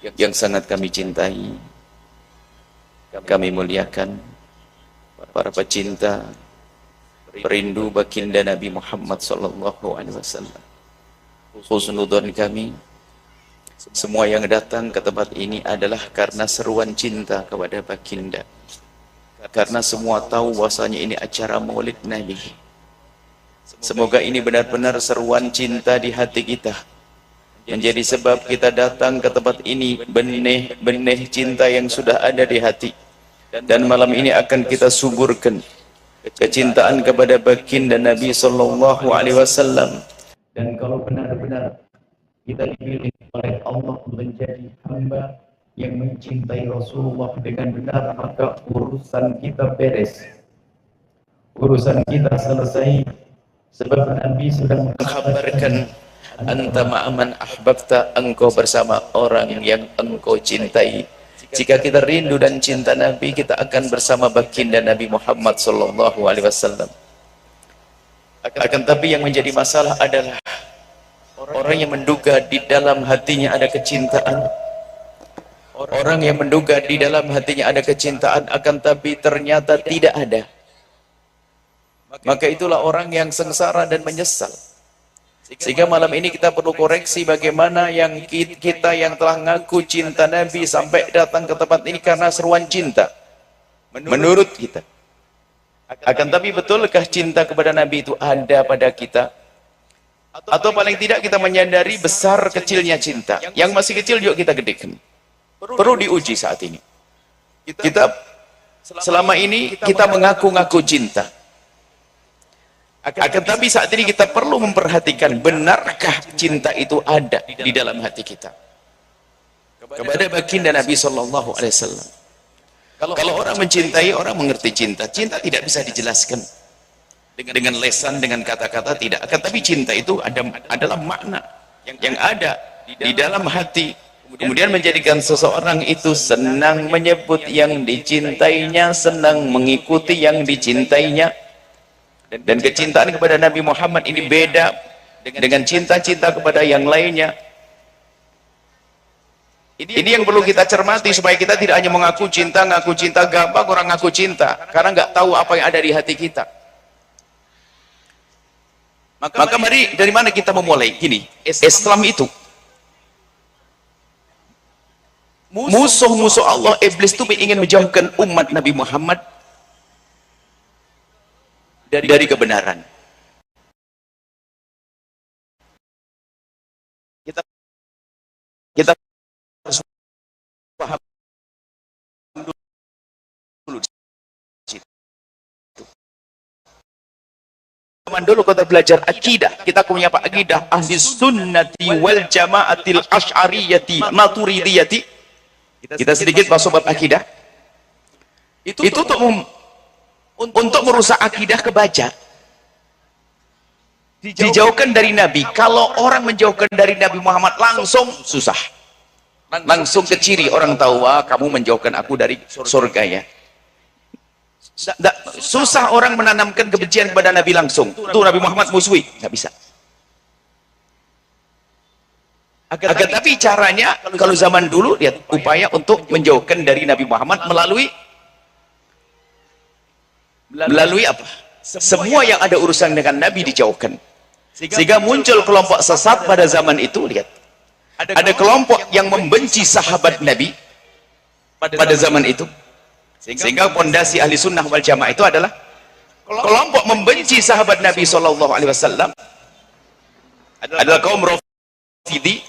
yang sangat kami cintai, kami muliakan, para pecinta, perindu baginda Nabi Muhammad SAW. Husnudon kami, semua yang datang ke tempat ini adalah karena seruan cinta kepada baginda. Karena semua tahu bahwasanya ini acara Maulid Nabi. Semoga ini benar-benar seruan cinta di hati kita, menjadi sebab kita datang ke tempat ini, benih-benih cinta yang sudah ada di hati. Dan malam ini akan kita suburkan kecintaan kepada baginda Nabi sallallahu alaihi wasallam. Dan kalau benar-benar kita dipilih oleh Allah menjadi hamba yang mencintai Rasulullah dengan benar, maka urusan kita beres, urusan kita selesai. Sebab Nabi sudah mengkhabarkan, anta ma'aman ahbabta, engkau bersama orang yang engkau cintai. Jika kita rindu dan cinta Nabi, kita akan bersama baginda Nabi Muhammad sallallahu alaihi wasallam. Akan tapi yang menjadi masalah adalah orang yang menduga di dalam hatinya ada kecintaan. Orang yang menduga di dalam hatinya ada kecintaan, akan tapi ternyata tidak ada. Maka itulah orang yang sengsara dan menyesal. Sehingga malam ini kita perlu koreksi bagaimana yang kita yang telah ngaku cinta Nabi sampai datang ke tempat ini karena seruan cinta. Menurut kita. Akan tapi betulkah cinta kepada Nabi itu ada pada kita? Atau paling tidak kita menyadari besar kecilnya cinta. Yang masih kecil juga kita gedekan. Perlu diuji saat ini. Kita selama ini kita mengaku-ngaku cinta. Akan tapi saat ini kita perlu memperhatikan, benarkah cinta itu ada di dalam hati kita kepada baginda Nabi sallallahu alaihi wasallam. Kalau orang mencintai, orang mengerti cinta. Cinta tidak bisa dijelaskan dengan lesan, dengan kata-kata, tidak. Akan tapi cinta itu adalah makna yang ada di dalam hati. Kemudian menjadikan seseorang itu senang menyebut yang dicintainya, senang mengikuti yang dicintainya. Dan kecintaan kepada Nabi Muhammad ini beda dengan cinta-cinta kepada yang lainnya. Ini yang perlu kita cermati supaya kita tidak hanya mengaku cinta, gampang orang ngaku cinta karena nggak tahu apa yang ada di hati kita. Maka mari, dari mana kita memulai? Gini, Islam itu musuh-musuh Allah, iblis itu ingin menjauhkan umat Nabi Muhammad dari kebenaran. Kita harus paham dulu. Zaman dulu kita belajar akidah, kita punya apa? Akidah ahli sunnati wal jamaatil asy'ariyati maturidiyati. Kita sedikit masuk bab akidah. Itu untuk merusak akidah kebaca, dijauhkan dari Nabi. Kalau orang menjauhkan dari Nabi Muhammad langsung susah, langsung keciri, orang tahu, wah kamu menjauhkan aku dari surga ya. Susah orang menanamkan kebencian kepada Nabi langsung. Tuh Nabi Muhammad musuhi, nggak bisa. Agar tapi caranya, kalau zaman dulu lihat upaya untuk menjauhkan dari Nabi Muhammad melalui apa? Semua yang ada urusan dengan Nabi dijauhkan. Sehingga muncul kelompok sesat pada zaman itu. Lihat, ada kelompok yang membenci sahabat Nabi pada zaman itu. Sehingga pondasi ahli sunnah wal jamaah itu adalah kelompok membenci sahabat Nabi SAW. Adalah kaum Rafidhi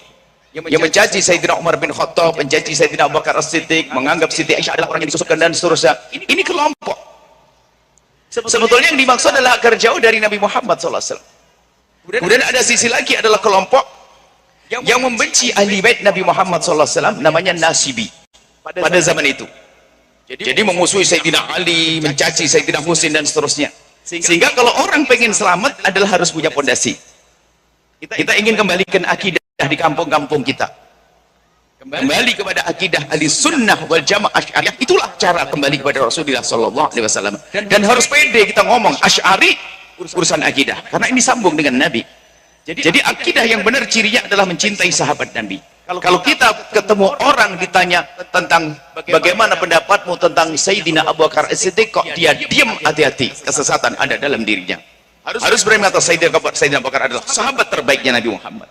yang mencaci Sayyidina Umar bin Khattab, mencaci Sayyidina Abu Bakar As-Siddiq, menganggap Siti Aisyah adalah orang yang disusupkan dan seterusnya. Ini kelompok. Sebetulnya yang dimaksud adalah agar jauh dari Nabi Muhammad SAW. Kemudian ada sisi lagi adalah kelompok yang membenci ahli bait Nabi Muhammad SAW, namanya Nasibi pada zaman itu. Jadi memusuhi Sayyidina Ali, mencaci Sayyidina Husain dan seterusnya. Sehingga kalau orang pengen selamat adalah harus punya pondasi. Kita ingin kembalikan akidah di kampung-kampung kita. Kembali kepada akidah ahli sunnah wal jamaah asy'ariyah. Itulah cara kembali kepada Rasulullah SAW. Dan harus pede kita ngomong Asy'ari urusan akidah, karena ini sambung dengan Nabi. Jadi akidah yang benar cirinya adalah mencintai sahabat Nabi. Kalau kita ketemu orang ditanya tentang bagaimana pendapatmu tentang Sayyidina Abu Bakar As-Siddiq, kok dia diam, hati-hati, kesesatan ada dalam dirinya. Harus berani mengatakan Sayyidina Abu Bakar adalah sahabat terbaiknya Nabi Muhammad.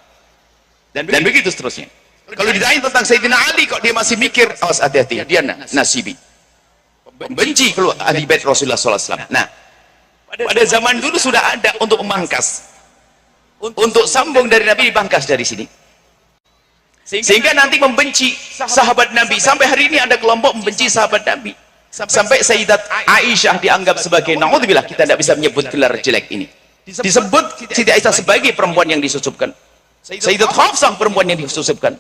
Dan begitu seterusnya. Kalau ditanya tentang Sayyidina Ali, kok dia masih mikir, awas, hati-hati, dia nasibi. Benci keluar ahli bait Rasulullah SAW. Nah, pada zaman dulu sudah ada untuk memangkas. Untuk sambung dari Nabi dipangkas dari sini. Sehingga nanti membenci sahabat Nabi. Sampai hari ini ada kelompok membenci sahabat Nabi. Sampai Sayyidat Aisyah dianggap sebagai, naudzubillah, kita tidak bisa menyebut gelar jelek ini. Disebut Siti Aisyah sebagai perempuan yang disusupkan. Sayyidat Hafsah perempuan yang disusupkan.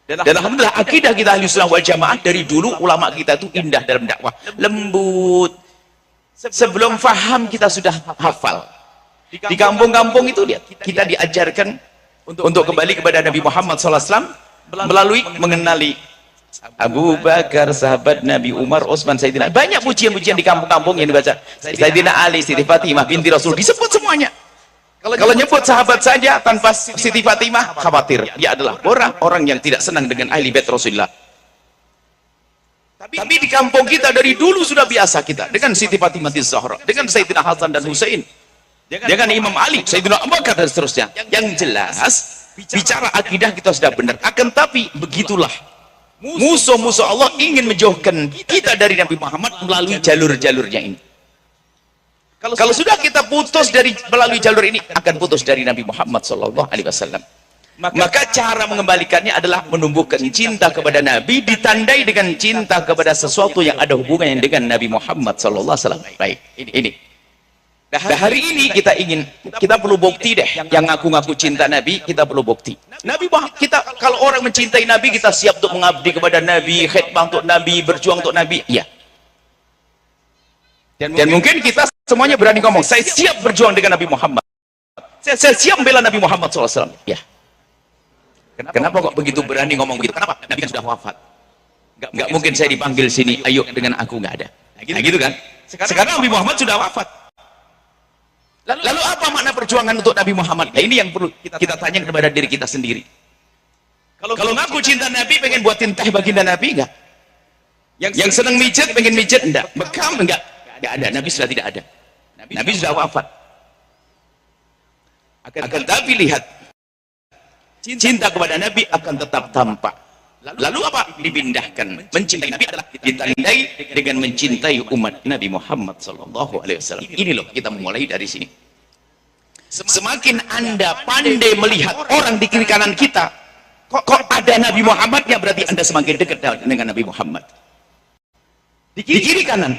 Dan alhamdulillah akidah kita Ahlussunnah wal Jamaah dari dulu, ulama kita itu indah dalam dakwah, lembut. Sebelum faham kita sudah hafal. Di kampung-kampung itu lihat, kita diajarkan untuk kembali kepada Nabi Muhammad SAW melalui mengenali Abu Bakar, sahabat Nabi, Umar, Utsman, Sayyidina. Banyak pujian-pujian di kampung-kampung yang dibaca. Sayyidina Ali, Siti Fatimah binti Rasul, disebut semuanya. Kalau nyebut sahabat saja tanpa Siti Fatimah, khawatir dia adalah orang yang tidak senang dengan ahli bait Rasulullah. Tapi di kampung kita dari dulu sudah biasa kita dengan Siti Fatimah Zahra, dengan Sayyidina Hasan dan Husain, dengan Imam Ali, Sayyidina Abu Bakar dan seterusnya. Yang jelas bicara akidah kita sudah benar. Akan tapi begitulah musuh-musuh Allah ingin menjauhkan kita dari Nabi Muhammad melalui jalur-jalurnya ini. Kalau sudah kita putus melalui jalur ini, akan putus dari Nabi Muhammad SAW. Maka cara mengembalikannya adalah menumbuhkan cinta kepada Nabi, ditandai dengan cinta kepada sesuatu yang ada hubungannya dengan Nabi Muhammad SAW. Baik, ini. Nah, hari ini kita perlu bukti deh. Yang ngaku-ngaku cinta Nabi, kita perlu bukti. Kalau orang mencintai Nabi, kita siap untuk mengabdi kepada Nabi, khidmah untuk Nabi, berjuang untuk Nabi. Iya. Dan mungkin kita semuanya berani ngomong, saya siap berjuang dengan Nabi Muhammad. Saya siap membela Nabi Muhammad SAW. Ya. Kenapa kok begitu berani ngomong begitu? Kenapa? Nabi kan sudah wafat. Nggak mungkin saya dipanggil sini, ayo dengan aku, nggak ada. Nah, gitu kan? Sekarang Nabi Muhammad sudah wafat. Lalu apa makna perjuangan untuk Nabi Muhammad? Nah, ini yang perlu kita tanya kepada diri kita sendiri. Kalau ngaku cinta Nabi, pengen buatin teh baginda Nabi, enggak? Yang senang mijet, pengen mijet, enggak? Bekam, enggak? Enggak ada, Nabi sudah tidak ada. Nabi sudah wafat. Akan tapi lihat, cinta kepada Nabi akan tetap tampak. Lalu apa? Dipindahkan. Mencintai Nabi adalah ditandai dengan mencintai umat Nabi Muhammad SAW. Ini loh, kita mulai dari sini. Semakin Anda pandai melihat orang di kiri kanan kita, kok ada Nabi Muhammadnya, berarti Anda semakin dekat dengan Nabi Muhammad. Di kiri kanan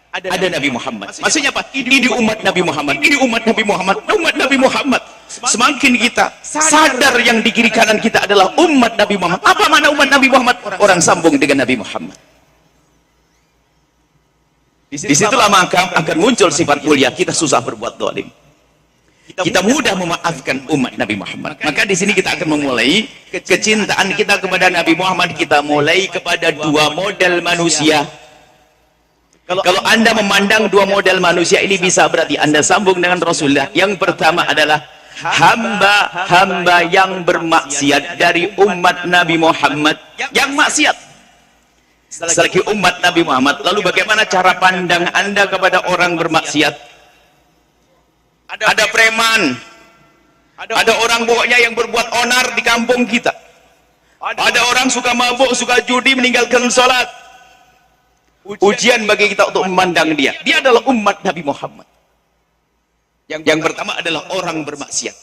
ada Nabi Muhammad. Maksudnya apa? Ini umat Nabi Muhammad, ini umat Nabi Muhammad, umat Nabi Muhammad. Semakin kita sadar yang di kiri kanan kita adalah umat Nabi Muhammad. Apa makna umat Nabi Muhammad? Orang sambung dengan Nabi Muhammad. Disitulah maka akan muncul sifat mulia. Kita susah berbuat zalim, kita mudah memaafkan umat Nabi Muhammad. Maka di sini kita akan memulai kecintaan kita kepada Nabi Muhammad. Kita mulai kepada dua model manusia. Kalau Anda memandang dua model manusia ini bisa, berarti Anda sambung dengan Rasulullah. Yang pertama adalah hamba-hamba yang bermaksiat dari umat Nabi Muhammad, yang maksiat selagi umat Nabi Muhammad. Lalu bagaimana cara pandang Anda kepada orang bermaksiat? Ada preman, ada orang pokoknya yang berbuat onar di kampung kita, ada orang suka mabuk, suka judi, meninggalkan sholat. Ujian bagi kita untuk memandang dia adalah umat Nabi Muhammad. Yang pertama adalah orang bermaksiat.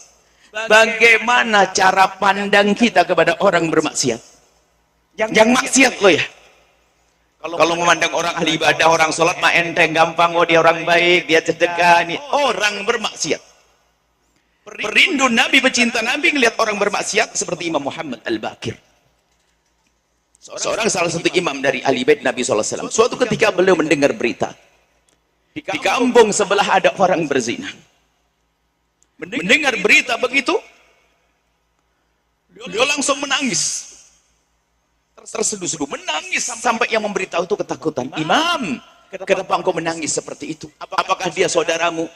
Bagaimana cara pandang kita kepada orang bermaksiat? Yang maksiat loh ya. Kalau memandang orang ahli ibadah, orang sholat mah enteng, gampang, oh dia orang baik, dia sedekah. Ini orang bermaksiat. Perindu Nabi, pecinta Nabi, ngelihat orang bermaksiat seperti Imam Muhammad Al-Baqir. Salah satu imam dari ahli bait Nabi SAW. Suatu ketika beliau mendengar berita, di kampung sebelah ada orang berzina. Mendengar berita begitu, dia langsung menangis, terseduh-seduh menangis sampai yang memberitahu itu ketakutan. Imam, kenapa engkau menangis seperti itu? Apakah dia saudaramu?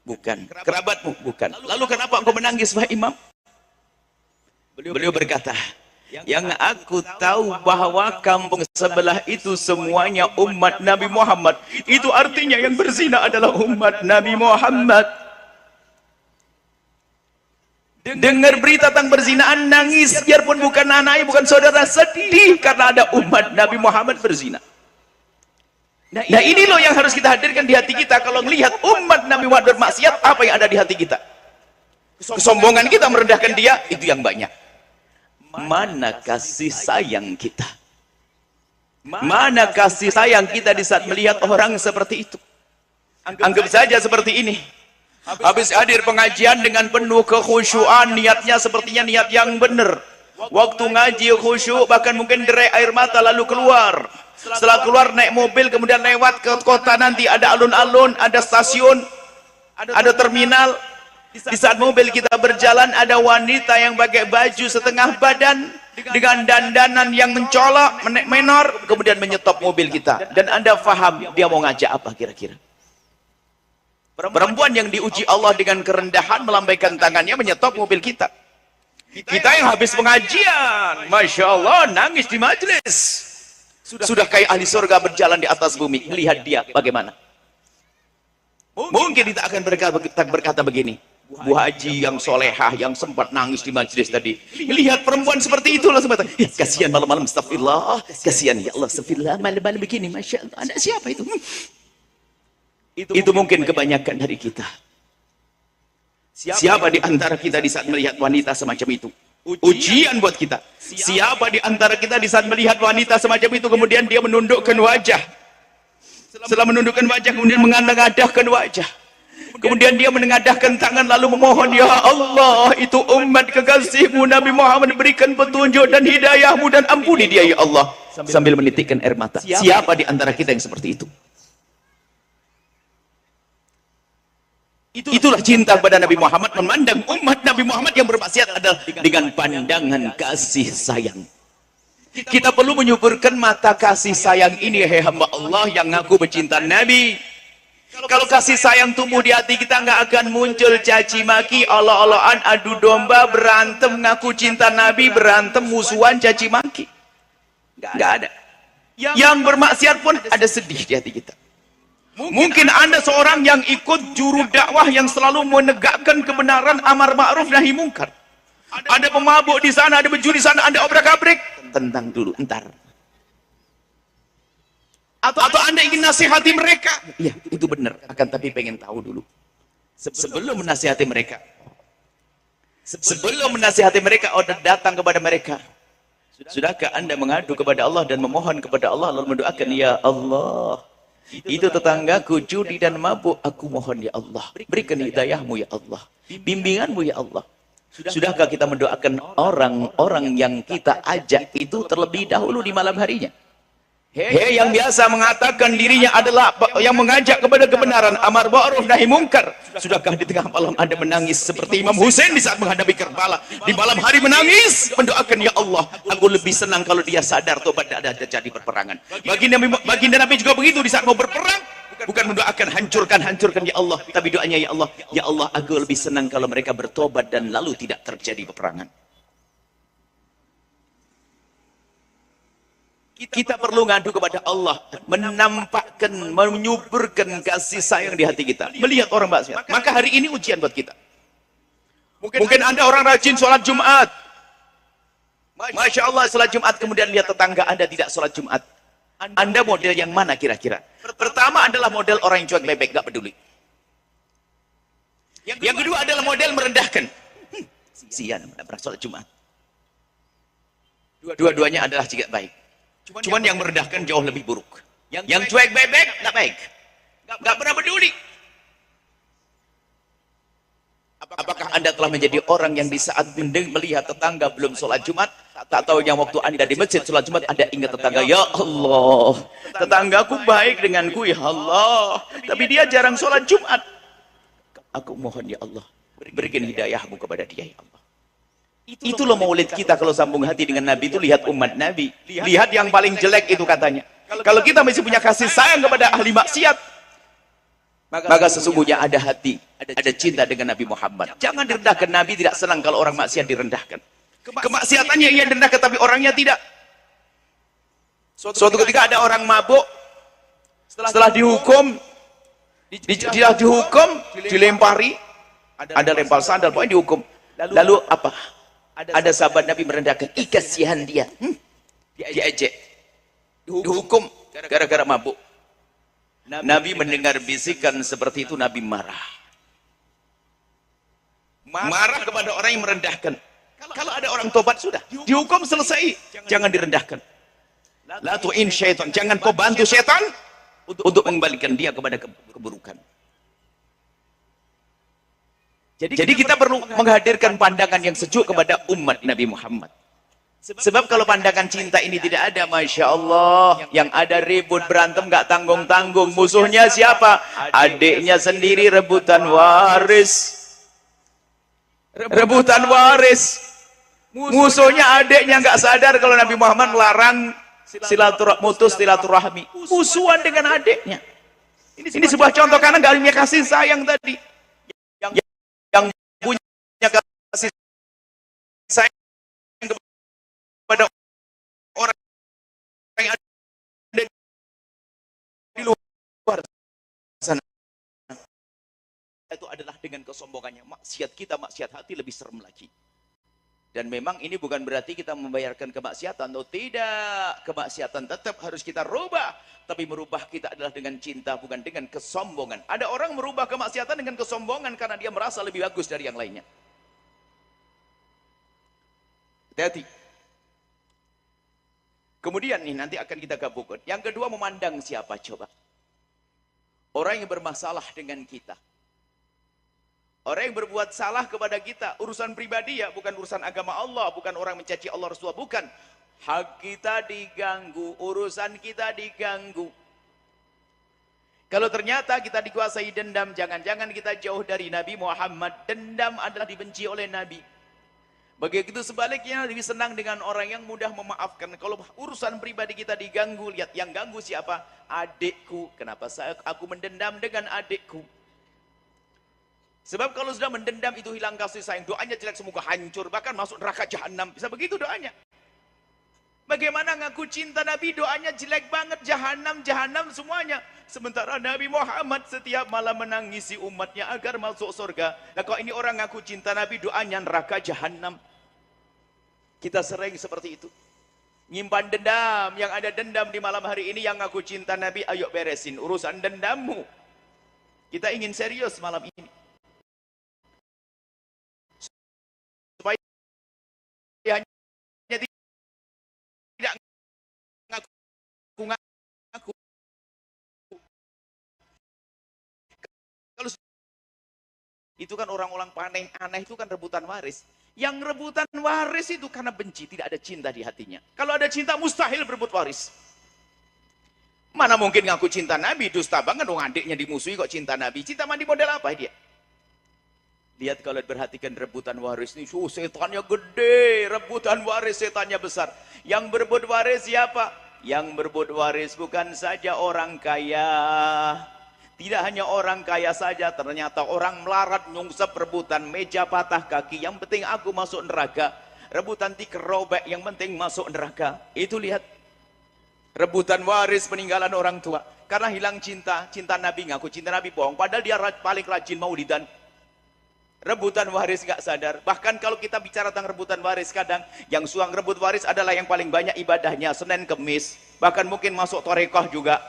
Bukan. Kerabatmu? Bukan. Lalu kenapa engkau menangis, wahai imam? Beliau berkata, yang aku tahu bahwa kampung sebelah itu semuanya umat Nabi Muhammad. Itu artinya yang berzina adalah umat Nabi Muhammad. Dengar berita tentang berzinaan, nangis, biarpun bukan anaknya, bukan saudara, sedih karena ada umat Nabi Muhammad berzina. Nah ini loh yang harus kita hadirkan di hati kita. Kalau melihat umat Nabi Muhammad bermaksiat, apa yang ada di hati kita? Kesombongan kita merendahkan dia, itu yang banyak. Mana kasih sayang kita? Mana kasih sayang kita di saat melihat orang seperti itu? Anggap saja seperti ini. Habis hadir pengajian dengan penuh kekhusyuan, niatnya sepertinya niat yang benar. Waktu ngaji khusyuk, bahkan mungkin derai air mata lalu keluar. Setelah keluar naik mobil, kemudian lewat ke kota nanti ada alun-alun, ada stasiun, ada terminal. Di saat mobil kita berjalan, ada wanita yang pakai baju setengah badan dengan dandanan yang mencolok, menor, kemudian menyetop mobil kita. Dan Anda faham dia mau ngajak apa kira-kira? Perempuan yang diuji Allah dengan kerendahan melambaikan tangannya menyetop mobil kita. Kita yang habis pengajian, Masya Allah, nangis di majelis. Sudah kayak ahli surga berjalan di atas bumi. Lihat dia bagaimana. Mungkin kita akan berkata begini, Bu Haji yang solehah, yang sempat nangis di majelis tadi, lihat perempuan seperti itu lah, kasihan malam-malam, astagfirullah, kasihan ya Allah, astagfirullah, malam-malam begini, Masya Allah, anak siapa itu? Itu mungkin kebanyakan dari kita. Siapa di antara kita di saat melihat wanita semacam itu? Ujian buat kita. Siapa di antara kita di saat melihat wanita semacam itu, kemudian dia menundukkan wajah. Setelah menundukkan wajah, kemudian mengadang-adahkan wajah. Kemudian dia menengadahkan tangan lalu memohon, ya Allah, itu umat kekasihmu Nabi Muhammad, berikan petunjuk dan hidayahmu dan ampuni dia ya Allah. Sambil menitikkan air mata. Siapa di antara kita yang seperti itu? Itulah cinta kepada Nabi Muhammad, memandang umat Nabi Muhammad yang bermaksiat adalah dengan pandangan kasih sayang. Kita perlu menyuburkan mata kasih sayang ini, hei hamba Allah yang ngaku bercinta Nabi. Kalau kasih sayang tumbuh di hati kita, nggak akan muncul caci maki, olok-olokan, adu domba, berantem, ngaku cinta Nabi, berantem, musuhan, caci maki. Nggak ada. Yang bermaksiat pun ada sedih di hati kita. Mungkin Anda seorang yang ikut juru dakwah yang selalu menegakkan kebenaran, amar ma'ruf nahi mungkar. Ada pemabuk di sana, ada pencuri di sana, Anda obrak-abrik. Tentang dulu, entar. Atau Anda ingin nasihati mereka. Iya, itu benar. Akan tapi pengen tahu dulu. Sebelum menasihati mereka. Sebelum menasihati mereka, Anda datang kepada mereka. Sudahkah Anda mengadu kepada Allah dan memohon kepada Allah lalu mendoakan, ya Allah, itu tetanggaku judi dan mabuk, aku mohon ya Allah, berikan hidayahmu ya Allah, bimbinganmu ya Allah. Sudahkah kita mendoakan orang-orang yang kita ajak itu terlebih dahulu di malam harinya? Hei yang biasa mengatakan dirinya adalah yang mengajak kepada kebenaran, amar ma'ruf nahi mungkar. Sudahkah di tengah malam Anda menangis seperti Imam Husain di saat menghadapi Karbala? Di malam hari menangis, mendoakan, ya Allah, aku lebih senang kalau dia sadar tobat tidak ada terjadi perperangan. Baginda Nabi juga begitu di saat mau berperang, bukan mendoakan hancurkan ya Allah, tapi doanya, ya Allah, aku lebih senang kalau mereka bertobat dan lalu tidak terjadi peperangan. Kita perlu ngadu kepada Allah, menampakkan, menyuburkan kasih sayang di hati kita. Melihat orang maksiat. Maka hari ini ujian buat kita. Mungkin Anda orang rajin sholat Jumat. Masya Allah, sholat Jumat, kemudian lihat tetangga Anda tidak sholat Jumat. Anda model yang mana kira-kira? Pertama adalah model orang yang cuek bebek, gak peduli. Yang kedua adalah model merendahkan. Sian, tidak pernah sholat Jumat. Dua-duanya adalah juga baik. Cuman yang merendahkan jauh lebih buruk. Yang cuek bebek, nggak baik. Nggak pernah peduli. Apakah Anda telah menjadi orang yang di saat melihat tetangga belum sholat Jumat, tak tahu yang waktu Anda di masjid sholat Jumat, Anda ingat tetangga, ya Allah, tetanggaku baik denganku, ya Allah, tapi dia jarang sholat Jumat. Aku mohon, ya Allah, berikan hidayahmu kepada dia, ya Allah. Itulah maulid kita kalau sambung hati dengan Nabi itu, lihat umat Nabi. Lihat yang paling jelek itu katanya. Kalau kita masih punya kasih sayang kepada ahli maksiat, maka sesungguhnya ada hati, ada cinta dengan Nabi Muhammad. Jangan direndahkan. Nabi tidak senang kalau orang maksiat direndahkan. Kemaksiatannya ia dendahkan tapi orangnya tidak. Suatu ketika ada orang mabuk, setelah dihukum, dilempari, ada lempar sandal, pokoknya dihukum. Lalu apa? Ada sahabat Nabi merendahkan, kasihan dia, diejek, dihukum gara-gara mabuk. Nabi mendengar bisikan seperti itu, Nabi marah kepada orang yang merendahkan. Kalau ada orang tobat sudah, dihukum selesai, jangan direndahkan. La tu'in syaitan, jangan kau bantu syaitan untuk mengembalikan dia kepada keburukan. Jadi kita perlu menghadirkan pandangan yang sejuk kepada umat Nabi Muhammad. Sebab kalau pandangan cinta ini tidak ada, Masya Allah, yang ada ribut, berantem, gak tanggung-tanggung. Musuhnya siapa? Adiknya sendiri, rebutan waris. Rebutan waris. Musuhnya adiknya gak sadar kalau Nabi Muhammad melarang mutus silaturahmi. Musuhan dengan adiknya. Ini sebuah contoh karena gak punya kasih sayang tadi. Yang punya kasih sayang kepada orang yang ada di luar sana, itu adalah dengan kesombongannya. Maksiat kita, maksiat hati lebih serem lagi. Dan memang ini bukan berarti kita membayarkan kemaksiatan, atau tidak. Kemaksiatan tetap harus kita rubah, tapi merubah kita adalah dengan cinta, bukan dengan kesombongan. Ada orang merubah kemaksiatan dengan kesombongan karena dia merasa lebih bagus dari yang lainnya. Hati-hati. Kemudian nih nanti akan kita gabungkan. Yang kedua, memandang siapa coba? Orang yang bermasalah dengan kita. Orang yang berbuat salah kepada kita, urusan pribadi ya, bukan urusan agama Allah, bukan orang mencaci Allah Rasulullah, bukan. Hak kita diganggu, urusan kita diganggu. Kalau ternyata kita dikuasai dendam, jangan-jangan kita jauh dari Nabi Muhammad. Dendam adalah dibenci oleh Nabi. Begitu sebaliknya, lebih senang dengan orang yang mudah memaafkan. Kalau urusan pribadi kita diganggu, lihat yang ganggu siapa? Adikku. Kenapa aku mendendam dengan adikku? Sebab kalau sudah mendendam itu hilang kasih sayang, doanya jelek, semoga hancur, bahkan masuk neraka jahanam. Bisa begitu doanya. Bagaimana ngaku cinta Nabi, doanya jelek banget, jahanam semuanya. Sementara Nabi Muhammad setiap malam menangisi umatnya agar masuk surga. Nah kalau ini orang ngaku cinta Nabi, doanya neraka jahanam. Kita sering seperti itu. Nyimpan dendam, yang ada dendam di malam hari ini, yang ngaku cinta Nabi, ayo beresin urusan dendammu. Kita ingin serius malam ini. Supaya hanya tidak ngaku. Kalau itu kan orang-orang paling aneh, itu kan rebutan waris. Yang rebutan waris itu karena benci, tidak ada cinta di hatinya. Kalau ada cinta, mustahil berebut waris. Mana mungkin ngaku cinta Nabi, dusta banget dong, adiknya dimusuhi kok cinta Nabi. Cinta mandi model apa dia? Lihat kalau perhatikan rebutan waris ini, setannya gede, rebutan waris setannya besar. Yang berebut waris siapa? Yang berebut waris bukan saja orang kaya. Tidak hanya orang kaya saja, ternyata orang melarat nyungsep rebutan meja patah kaki. Yang penting aku masuk neraka. Rebutan tikar robek, yang penting masuk neraka. Itu lihat. Rebutan waris peninggalan orang tua. Karena hilang cinta, cinta Nabi, ngaku cinta Nabi bohong. Padahal dia paling rajin maulidan. Rebutan waris gak sadar. Bahkan kalau kita bicara tentang rebutan waris, kadang yang suang rebut waris adalah yang paling banyak ibadahnya, Senin Kemis. Bahkan mungkin masuk torekoh juga.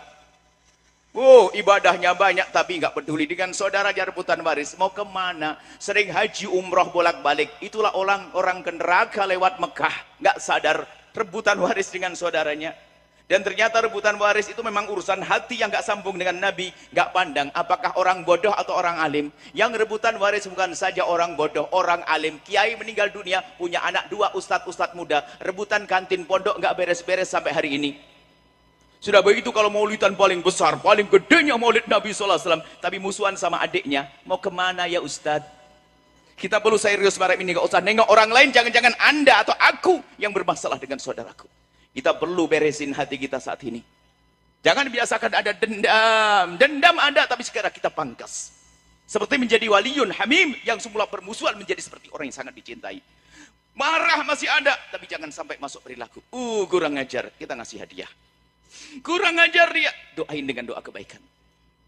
Ibadahnya banyak tapi nggak peduli dengan saudara dia rebutan waris. Mau kemana? Sering haji umroh bolak-balik. Itulah orang ke neraka lewat Mekah, nggak sadar rebutan waris dengan saudaranya. Dan ternyata rebutan waris itu memang urusan hati yang nggak sambung dengan Nabi, nggak pandang apakah orang bodoh atau orang alim. Yang rebutan waris bukan saja orang bodoh, orang alim. Kiai meninggal dunia punya anak 2 ustadz muda, rebutan kantin pondok nggak beres-beres sampai hari ini. Sudah begitu kalau maulidan paling besar, paling gedenya maulid Nabi SAW, tapi musuhan sama adiknya. Mau kemana ya Ustadz? Kita perlu serius malam ini, gak usah nengok orang lain, jangan-jangan Anda atau aku yang bermasalah dengan saudaraku. Kita perlu beresin hati kita saat ini. Jangan biasakan ada dendam. Dendam ada, tapi sekarang kita pangkas. Seperti menjadi waliun hamim, yang semula bermusuhan menjadi seperti orang yang sangat dicintai. Marah masih ada, tapi jangan sampai masuk perilaku. Kurang ajar, kita ngasih hadiah. Kurang ajar dia, doain dengan doa kebaikan.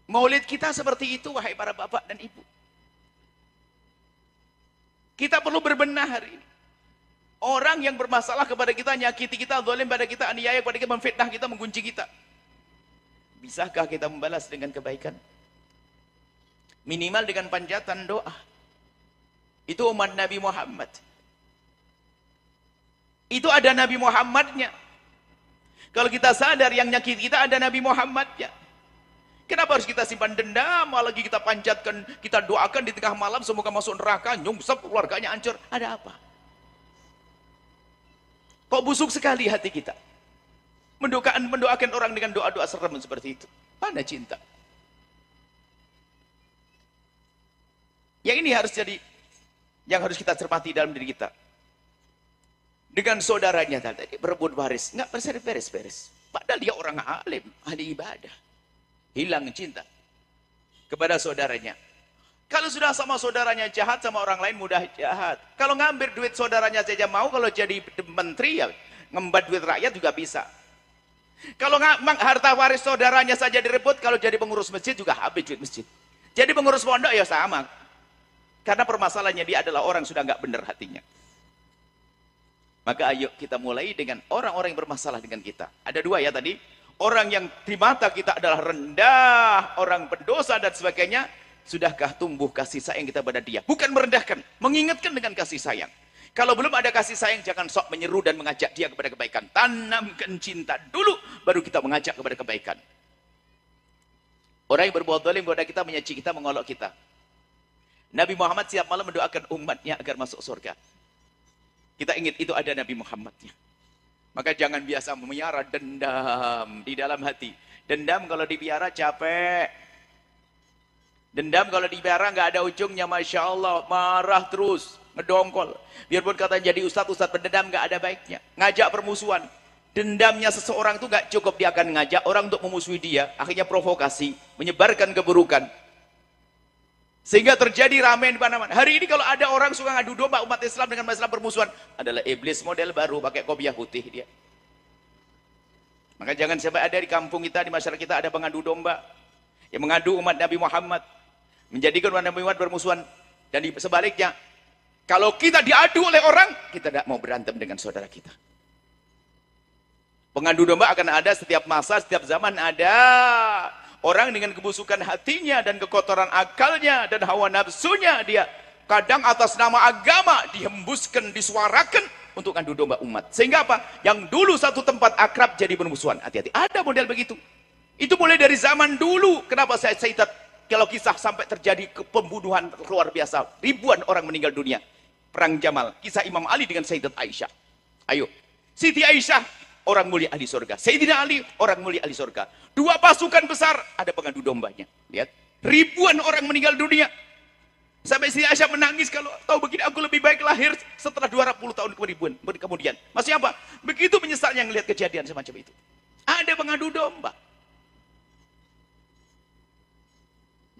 Maulid kita seperti itu, wahai para bapak dan ibu. Kita perlu berbenah hari ini. Orang yang bermasalah kepada kita, nyakiti kita, zalim pada kita, aniaya kepada kita, memfitnah kita, mengunci kita. Bisakah kita membalas dengan kebaikan? Minimal dengan panjatan doa. Itu umat Nabi Muhammad. Itu ada Nabi Muhammadnya. Kalau kita sadar yang nyakit kita ada Nabi Muhammadnya. Kenapa harus kita simpan dendam? Apalagi kita panjatkan, kita doakan di tengah malam semoga masuk neraka, nyungsep, keluarganya hancur. Ada apa? Kok busuk sekali hati kita? Mendoakan orang dengan doa-doa serem seperti itu. Mana cinta? Yang ini harus jadi, yang harus kita cermati dalam diri kita. Dengan saudaranya tadi berebut waris, nggak beres-beres. Padahal dia orang alim, ahli ibadah. Hilang cinta kepada saudaranya. Kalau sudah sama saudaranya jahat, sama orang lain mudah jahat. Kalau ngambil duit saudaranya saja mau, kalau jadi menteri ya ngembat duit rakyat juga bisa. Kalau harta waris saudaranya saja direbut, kalau jadi pengurus masjid juga habis duit masjid. Jadi pengurus pondok ya sama. Karena permasalahannya dia adalah orang sudah nggak benar hatinya. Maka ayo kita mulai dengan orang-orang yang bermasalah dengan kita. Ada dua ya tadi. Orang yang di mata kita adalah rendah, orang pendosa dan sebagainya. Sudahkah tumbuh kasih sayang kita pada dia? Bukan merendahkan, mengingatkan dengan kasih sayang. Kalau belum ada kasih sayang, jangan sok menyeru dan mengajak dia kepada kebaikan. Tanamkan cinta dulu, baru kita mengajak kepada kebaikan. Orang yang berbuat zalim kepada kita, menyaci kita, mengolok kita. Nabi Muhammad siap malam mendoakan umatnya agar masuk surga. Kita ingat itu ada Nabi Muhammadnya. Maka jangan biasa memelihara dendam di dalam hati. Dendam kalau dipiara capek. Dendam kalau dipiara nggak ada ujungnya, Masya Allah. Marah terus, ngedongkol. Biarpun kata jadi ustadz pendendam nggak ada baiknya. Ngajak permusuhan. Dendamnya seseorang itu nggak cukup, dia akan ngajak orang untuk memusuhi dia. Akhirnya provokasi, menyebarkan keburukan. Sehingga terjadi ramen di mana-mana. Hari ini kalau ada orang suka ngadu domba umat Islam dengan masalah permusuhan, adalah iblis model baru, pakai kopiah putih dia. Maka jangan sampai ada di kampung kita, di masyarakat kita ada pengadu domba yang mengadu umat Nabi Muhammad, menjadikan umat Nabi Muhammad bermusuhan. Dan sebaliknya, kalau kita diadu oleh orang, kita tidak mau berantem dengan saudara kita. Pengadu domba akan ada setiap masa, setiap zaman ada. Orang dengan kebusukan hatinya dan kekotoran akalnya dan hawa nafsunya, dia kadang atas nama agama dihembuskan, disuarakan untuk ngadu domba umat. Sehingga apa? Yang dulu satu tempat akrab jadi bermusuhan. Hati-hati. Ada model begitu. Itu mulai dari zaman dulu. Kenapa saya catat kalau kisah sampai terjadi pembunuhan luar biasa. Ribuan orang meninggal dunia. Perang Jamal. Kisah Imam Ali dengan Sayyidat Aisyah. Ayo. Siti Aisyah, orang mulia ahli surga. Sayyidina Ali, orang mulia ahli surga. Dua pasukan besar, ada pengadu dombanya. Lihat, ribuan orang meninggal dunia. Sampai Siti Aisyah menangis, kalau tahu begini aku lebih baik lahir setelah 200 tahun kemudian. Masih apa? Begitu menyesalnya melihat kejadian semacam itu. Ada pengadu domba.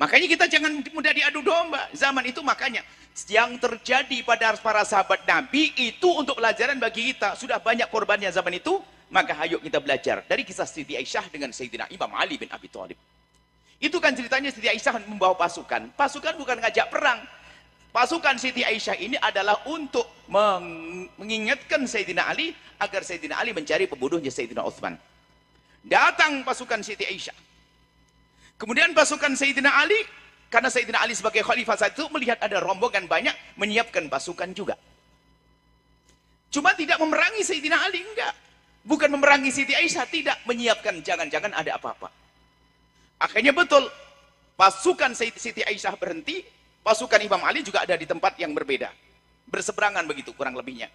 Makanya kita jangan mudah diadu domba. Zaman itu makanya yang terjadi pada para sahabat Nabi itu untuk pelajaran bagi kita. Sudah banyak korbannya zaman itu. Maka ayo kita belajar dari kisah Siti Aisyah dengan Sayyidina Imam Ali bin Abi Thalib. Itu kan ceritanya Siti Aisyah membawa pasukan. Pasukan bukan ngajak perang. Pasukan Siti Aisyah ini adalah untuk mengingatkan Sayyidina Ali agar Sayyidina Ali mencari pembunuhnya Sayyidina Utsman. Datang pasukan Siti Aisyah. Kemudian pasukan Sayyidina Ali, karena Sayyidina Ali sebagai khalifah saat itu melihat ada rombongan banyak, menyiapkan pasukan juga. Cuma tidak memerangi Sayyidina Ali, enggak. Bukan memerangi Siti Aisyah, tidak, menyiapkan jangan-jangan ada apa-apa. Akhirnya betul, pasukan Siti Aisyah berhenti, pasukan Imam Ali juga ada di tempat yang berbeda. Berseberangan begitu kurang lebihnya.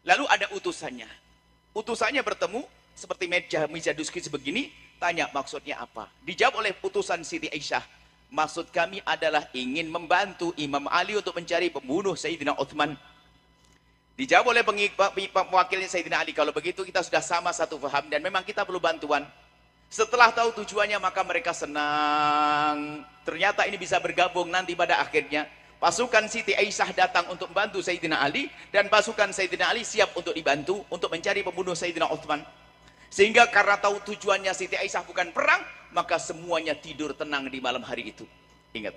Lalu ada utusannya. Utusannya bertemu, seperti meja diskusi begini, tanya maksudnya apa. Dijawab oleh utusan Siti Aisyah, maksud kami adalah ingin membantu Imam Ali untuk mencari pembunuh Sayyidina Utsman. Dijawab oleh wakilnya Sayyidina Ali, kalau begitu kita sudah sama satu paham dan memang kita perlu bantuan. Setelah tahu tujuannya maka mereka senang. Ternyata ini bisa bergabung nanti pada akhirnya. Pasukan Siti Aisyah datang untuk membantu Sayyidina Ali, dan pasukan Sayyidina Ali siap untuk dibantu untuk mencari pembunuh Sayyidina Uthman. Sehingga karena tahu tujuannya Siti Aisyah bukan perang, maka semuanya tidur tenang di malam hari itu. Ingat,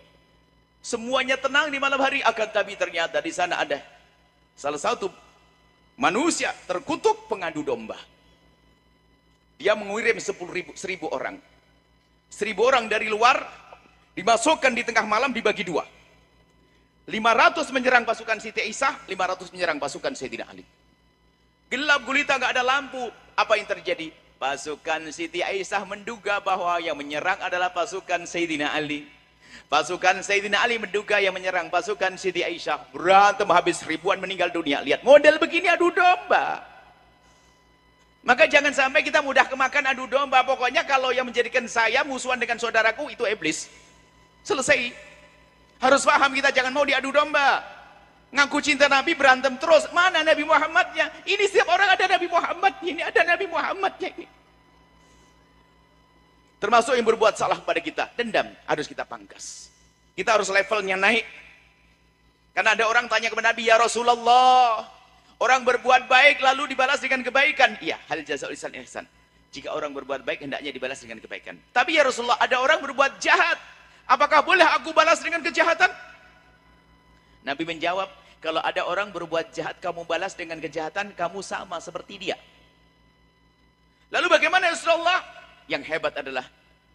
semuanya tenang di malam hari. Akan tapi ternyata di sana ada salah satu manusia terkutuk pengadu domba. Dia mengirim 10.000 orang. 1.000 orang dari luar dimasukkan di tengah malam, dibagi dua. 500 menyerang pasukan Siti Aisyah, 500 menyerang pasukan Sayyidina Ali. Gelap gulita, nggak ada lampu. Apa yang terjadi? Pasukan Siti Aisyah menduga bahwa yang menyerang adalah pasukan Sayyidina Ali. Pasukan Sayyidina Ali menduga yang menyerang pasukan Siti Aisyah. Berantem habis, ribuan meninggal dunia. Lihat, model begini adu domba. Maka jangan sampai kita mudah kemakan adu domba. Pokoknya kalau yang menjadikan saya musuhan dengan saudaraku, itu iblis. Selesai. Harus paham kita, jangan mau diadu domba. Ngaku cinta Nabi, berantem terus. Mana Nabi Muhammadnya? Ini setiap orang ada Nabi Muhammadnya. Ini ada Nabi Muhammadnya ini. Termasuk yang berbuat salah kepada kita, dendam harus kita pangkas. Kita harus levelnya naik. Karena ada orang tanya kepada Nabi, ya Rasulullah, orang berbuat baik lalu dibalas dengan kebaikan. Iya, hal jazaa'ul ihsan ihsan. Jika orang berbuat baik hendaknya dibalas dengan kebaikan. Tapi ya Rasulullah, ada orang berbuat jahat. Apakah boleh aku balas dengan kejahatan? Nabi menjawab, kalau ada orang berbuat jahat, kamu balas dengan kejahatan, kamu sama seperti dia. Lalu bagaimana ya Rasulullah? Yang hebat adalah,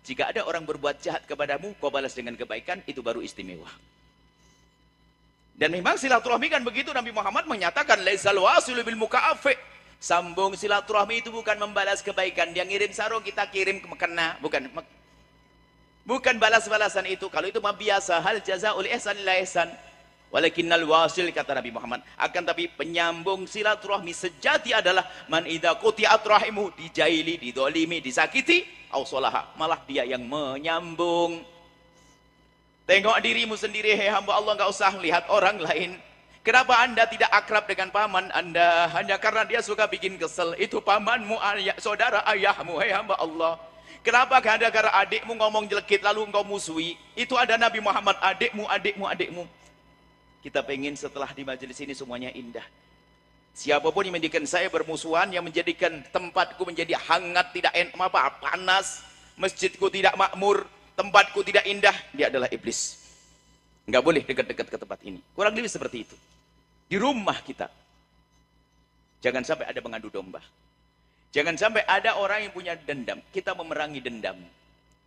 jika ada orang berbuat jahat kepadamu, kau balas dengan kebaikan, itu baru istimewa. Dan memang silaturahmi kan begitu. Nabi Muhammad menyatakan, laisal wasilu bil muka'afi. Sambung silaturahmi itu bukan membalas kebaikan. Dia ngirim sarung, kita kirim kena. Bukan balas-balasan itu. Kalau itu mah biasa. Hal jazaa'ul ihsan illa ihsan. Walakinnal wasil, kata Nabi Muhammad. Akan tapi penyambung silaturahmi sejati adalah man idza quti'at rahimu, dijaili, didolimi, disakiti, au solaha. Malah dia yang menyambung. Tengok dirimu sendiri, hei hamba Allah, enggak usah lihat orang lain. Kenapa Anda tidak akrab dengan paman Anda? Hanya karena dia suka bikin kesel. Itu pamanmu, saudara ayahmu, hei hamba Allah. Kenapa gara-gara adikmu ngomong jelekit lalu engkau musuhi? Itu ada Nabi Muhammad, adikmu. Kita pengen setelah di majelis ini semuanya indah. Siapapun yang menjadikan saya bermusuhan, yang menjadikan tempatku menjadi hangat, tidak panas, masjidku tidak makmur, tempatku tidak indah, dia adalah iblis. Enggak boleh dekat-dekat ke tempat ini. Kurang lebih seperti itu. Di rumah kita, jangan sampai ada mengadu domba. Jangan sampai ada orang yang punya dendam. Kita memerangi dendam.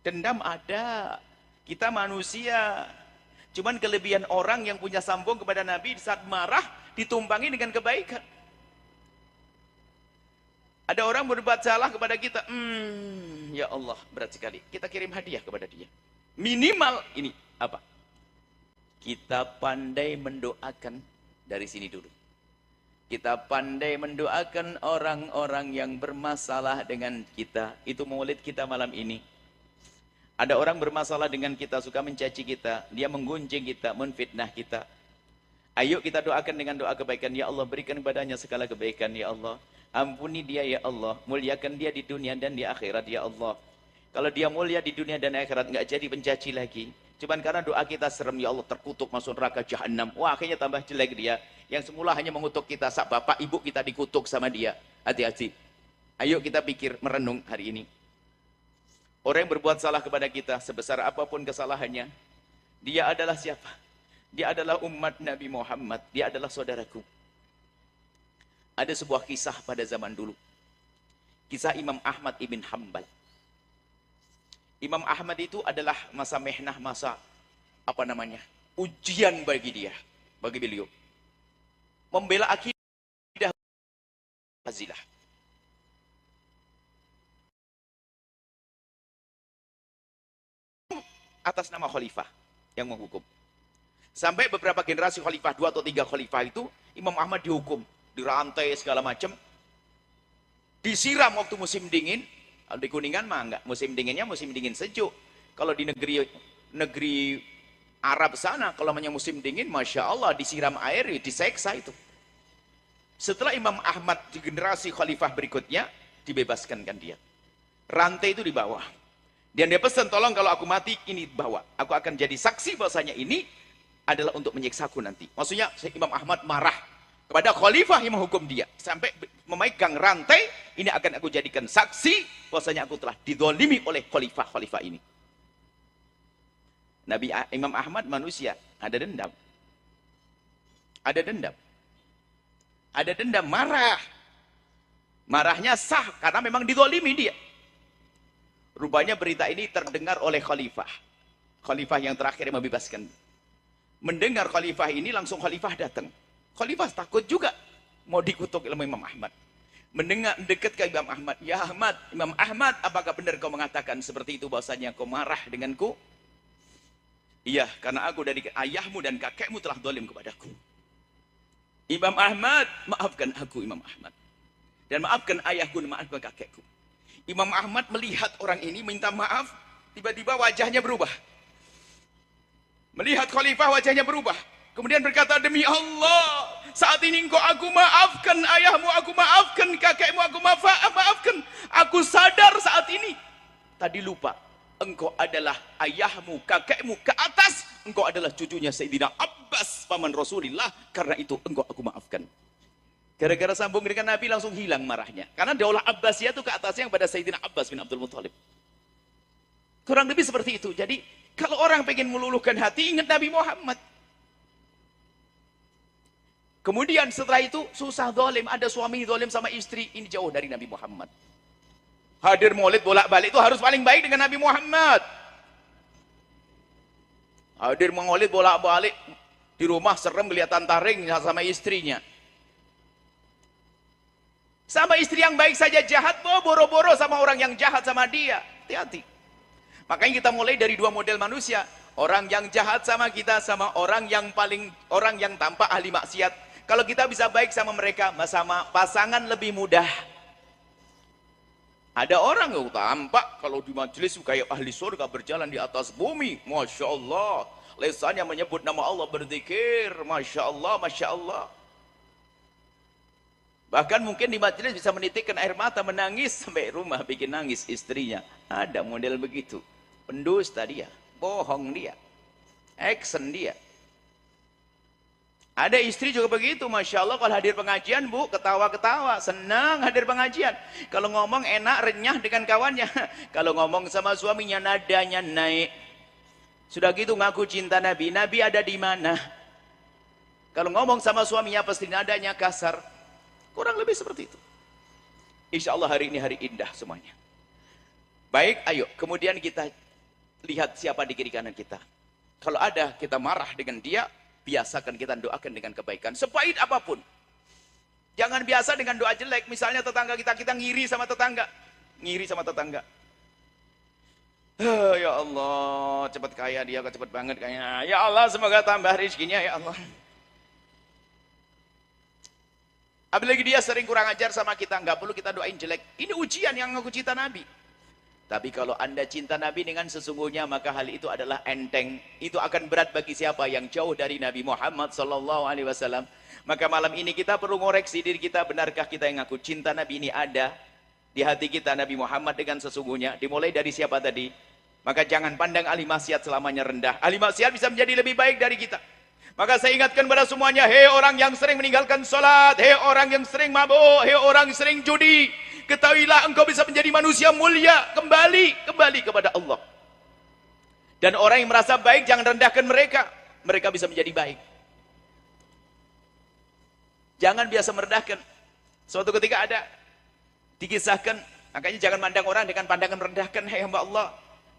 Dendam ada. Kita manusia. Cuman kelebihan orang yang punya sambung kepada Nabi saat marah, ditumpangi dengan kebaikan. Ada orang berbuat salah kepada kita. Ya Allah, berat sekali. Kita kirim hadiah kepada dia. Minimal ini apa? Kita pandai mendoakan dari sini dulu. Kita pandai mendoakan orang-orang yang bermasalah dengan kita. Itu maulid kita malam ini. Ada orang bermasalah dengan kita, suka mencaci kita. Dia menggunjing kita, menfitnah kita. Ayo kita doakan dengan doa kebaikan. Ya Allah, berikan kepadanya segala kebaikan. Ya Allah, ampuni dia ya Allah. Muliakan dia di dunia dan di akhirat ya Allah. Kalau dia mulia di dunia dan akhirat, nggak jadi pencaci lagi. Cuman karena doa kita serem, ya Allah, terkutuk masuk neraka jahanam. Wah, akhirnya tambah jelek dia. Yang semula hanya mengutuk kita, sak bapak ibu kita dikutuk sama dia. Hati-hati. Ayo kita pikir, merenung hari ini. Orang yang berbuat salah kepada kita, sebesar apapun kesalahannya, dia adalah siapa? Dia adalah umat Nabi Muhammad. Dia adalah saudaraku. Ada sebuah kisah pada zaman dulu. Kisah Imam Ahmad ibn Hanbal. Imam Ahmad itu adalah masa mehnah, masa ujian bagi dia, bagi beliau. Membela akidah Mu'tazilah. Atas nama khalifah yang menghukum. Sampai beberapa generasi khalifah, 2 atau 3 khalifah itu, Imam Ahmad dihukum, dirantai segala macam. Disiram waktu musim dingin. Kalau di Kuningan mah enggak, musim dinginnya musim dingin sejuk. Kalau di negeri Arab sana, kalau hanya musim dingin, Masya Allah, disiram air, diseksa itu. Setelah Imam Ahmad di generasi khalifah berikutnya, dibebaskan kan dia. Rantai itu di bawah. Dan dia pesan, tolong kalau aku mati, ini bawa. Aku akan jadi saksi bahwasanya ini adalah untuk menyiksaku nanti. Maksudnya Imam Ahmad marah kepada khalifah yang menghukum dia. Sampai memegang rantai, ini akan aku jadikan saksi bahwasanya aku telah dizalimi oleh khalifah-khalifah ini. Imam Ahmad manusia, ada dendam. Ada dendam. Ada dendam, marah. Marahnya sah karena memang dizalimi dia. Rupanya berita ini terdengar oleh khalifah. Khalifah yang terakhir yang membebaskan. Mendengar khalifah ini, langsung khalifah datang. Khalifah takut juga mau dikutuk oleh Imam Ahmad. Mendengar dekat ke Imam Ahmad, ya Ahmad, Imam Ahmad, apakah benar kau mengatakan seperti itu bahwasanya kau marah denganku? Iya, karena aku dari ayahmu dan kakekmu telah zalim kepadaku. Imam Ahmad, maafkan aku Imam Ahmad. Dan maafkan ayahku dan maafkan kakekku. Imam Ahmad melihat orang ini minta maaf, tiba-tiba wajahnya berubah. Melihat khalifah wajahnya berubah. Kemudian berkata, demi Allah, saat ini engkau aku maafkan ayahmu, aku maafkan kakekmu, aku maafkan. Aku sadar saat ini. Tadi lupa, engkau adalah ayahmu, kakekmu ke atas. Engkau adalah cucunya Sayyidina Abbas, paman Rasulullah. Karena itu engkau aku maafkan. Gara-gara sambung dengan Nabi langsung hilang marahnya. Karena daulah Abbasiyah itu ke atasnya pada Sayyidina Abbas bin Abdul Muthalib. Kurang lebih seperti itu. Jadi kalau orang pengen meluluhkan hati, ingat Nabi Muhammad. Kemudian setelah itu susah zalim, ada suami zalim sama istri, ini jauh dari Nabi Muhammad. Hadir maulid bolak-balik itu harus paling baik dengan Nabi Muhammad. Hadir maulid bolak-balik di rumah serem kelihatan taring sama istrinya. Sama istri yang baik saja jahat, boro-boro sama orang yang jahat sama dia. Hati-hati. Makanya kita mulai dari dua model manusia. Orang yang jahat sama kita, sama orang yang tampak ahli maksiat. Kalau kita bisa baik sama mereka, sama pasangan lebih mudah. Ada orang yang tampak kalau di majelis kayak ahli surga berjalan di atas bumi. Masya Allah. Lesannya menyebut nama Allah, berzikir. Masya Allah, Masya Allah. Bahkan mungkin di majelis bisa menitikkan air mata, menangis sampai rumah bikin nangis istrinya. Ada model begitu. Pendusta dia, bohong dia, action dia. Ada istri juga begitu, Masya Allah, kalau hadir pengajian, bu, ketawa-ketawa, senang hadir pengajian. Kalau ngomong enak, renyah dengan kawannya. Kalau ngomong sama suaminya, nadanya naik. Sudah gitu ngaku cinta Nabi, Nabi ada di mana? Kalau ngomong sama suaminya, pasti nadanya kasar. Kurang lebih seperti itu. Insya Allah hari ini hari indah semuanya. Baik, ayo, kemudian kita lihat siapa di kiri kanan kita. Kalau ada kita marah dengan dia, biasakan kita doakan dengan kebaikan, sepahit apapun. Jangan biasa dengan doa jelek. Misalnya tetangga kita ngiri sama tetangga. Ngiri sama tetangga. Ya Allah, cepat kaya dia, cepat banget kayaknya. Ya Allah, semoga tambah rezekinya ya Allah. Apalagi dia sering kurang ajar sama kita, nggak perlu kita doain jelek. Ini ujian yang aku cinta Nabi. Tapi kalau Anda cinta Nabi dengan sesungguhnya, maka hal itu adalah enteng. Itu akan berat bagi siapa yang jauh dari Nabi Muhammad SAW. Maka malam ini kita perlu ngoreksi diri kita. Benarkah kita yang ngaku cinta Nabi ini ada di hati kita Nabi Muhammad dengan sesungguhnya? Dimulai dari siapa tadi? Maka jangan pandang ahli maksiat selamanya rendah. Ahli maksiat bisa menjadi lebih baik dari kita. Maka saya ingatkan pada semuanya, hei orang yang sering meninggalkan sholat, hei orang yang sering mabuk, hei orang yang sering judi, ketahuilah engkau bisa menjadi manusia mulia, kembali kepada Allah. Dan orang yang merasa baik, jangan rendahkan mereka, mereka bisa menjadi baik. Jangan biasa merendahkan. Suatu ketika ada dikisahkan, makanya jangan mandang orang dengan pandangan merendahkan, hai hamba Allah.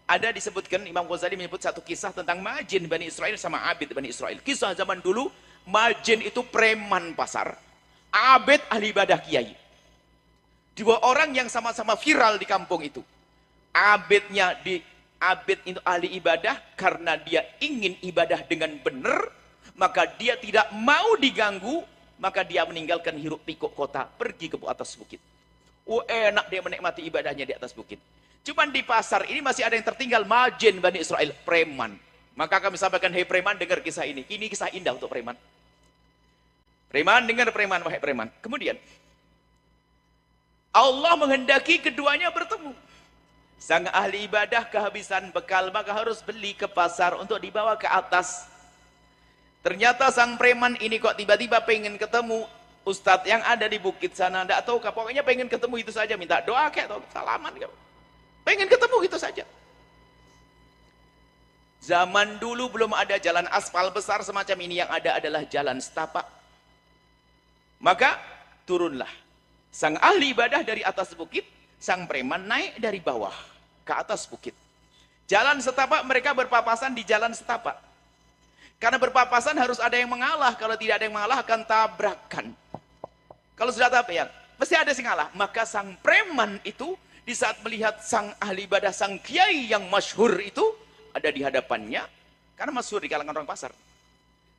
Ada disebutkan, Imam Ghazali menyebut satu kisah tentang Majin Bani Israel sama Abid Bani Israel. Kisah zaman dulu, Majin itu preman pasar, Abid ahli ibadah kiai. Dua orang yang sama-sama viral di kampung itu. Abid itu ahli ibadah karena dia ingin ibadah dengan benar, maka dia tidak mau diganggu, maka dia meninggalkan hiruk pikuk kota, pergi ke atas bukit. Enak dia menikmati ibadahnya di atas bukit. Cuman di pasar ini masih ada yang tertinggal, Majin Bani Israel, preman. Maka kami sampaikan, hei preman, dengar kisah ini. Ini kisah indah untuk preman. Preman, dengar preman, wahai preman. Kemudian Allah menghendaki keduanya bertemu. Sang ahli ibadah kehabisan bekal, maka harus beli ke pasar untuk dibawa ke atas. Ternyata sang preman ini kok tiba-tiba pengen ketemu ustadz yang ada di bukit sana. Tidak tahu, pokoknya pengen ketemu itu saja. Minta doa kayak atau salaman. Pengen ketemu gitu saja. Zaman dulu belum ada jalan aspal besar semacam ini. Yang ada adalah jalan setapak. Maka turunlah sang ahli ibadah dari atas bukit. Sang preman naik dari bawah ke atas bukit. Jalan setapak, mereka berpapasan di jalan setapak. Karena berpapasan harus ada yang mengalah. Kalau tidak ada yang mengalah akan tabrakan. Kalau sudah tabrakan, pasti ada yang mengalah. Maka sang preman itu di saat melihat sang ahli ibadah, sang kiai yang masyhur itu ada di hadapannya. Karena masyhur di kalangan orang pasar.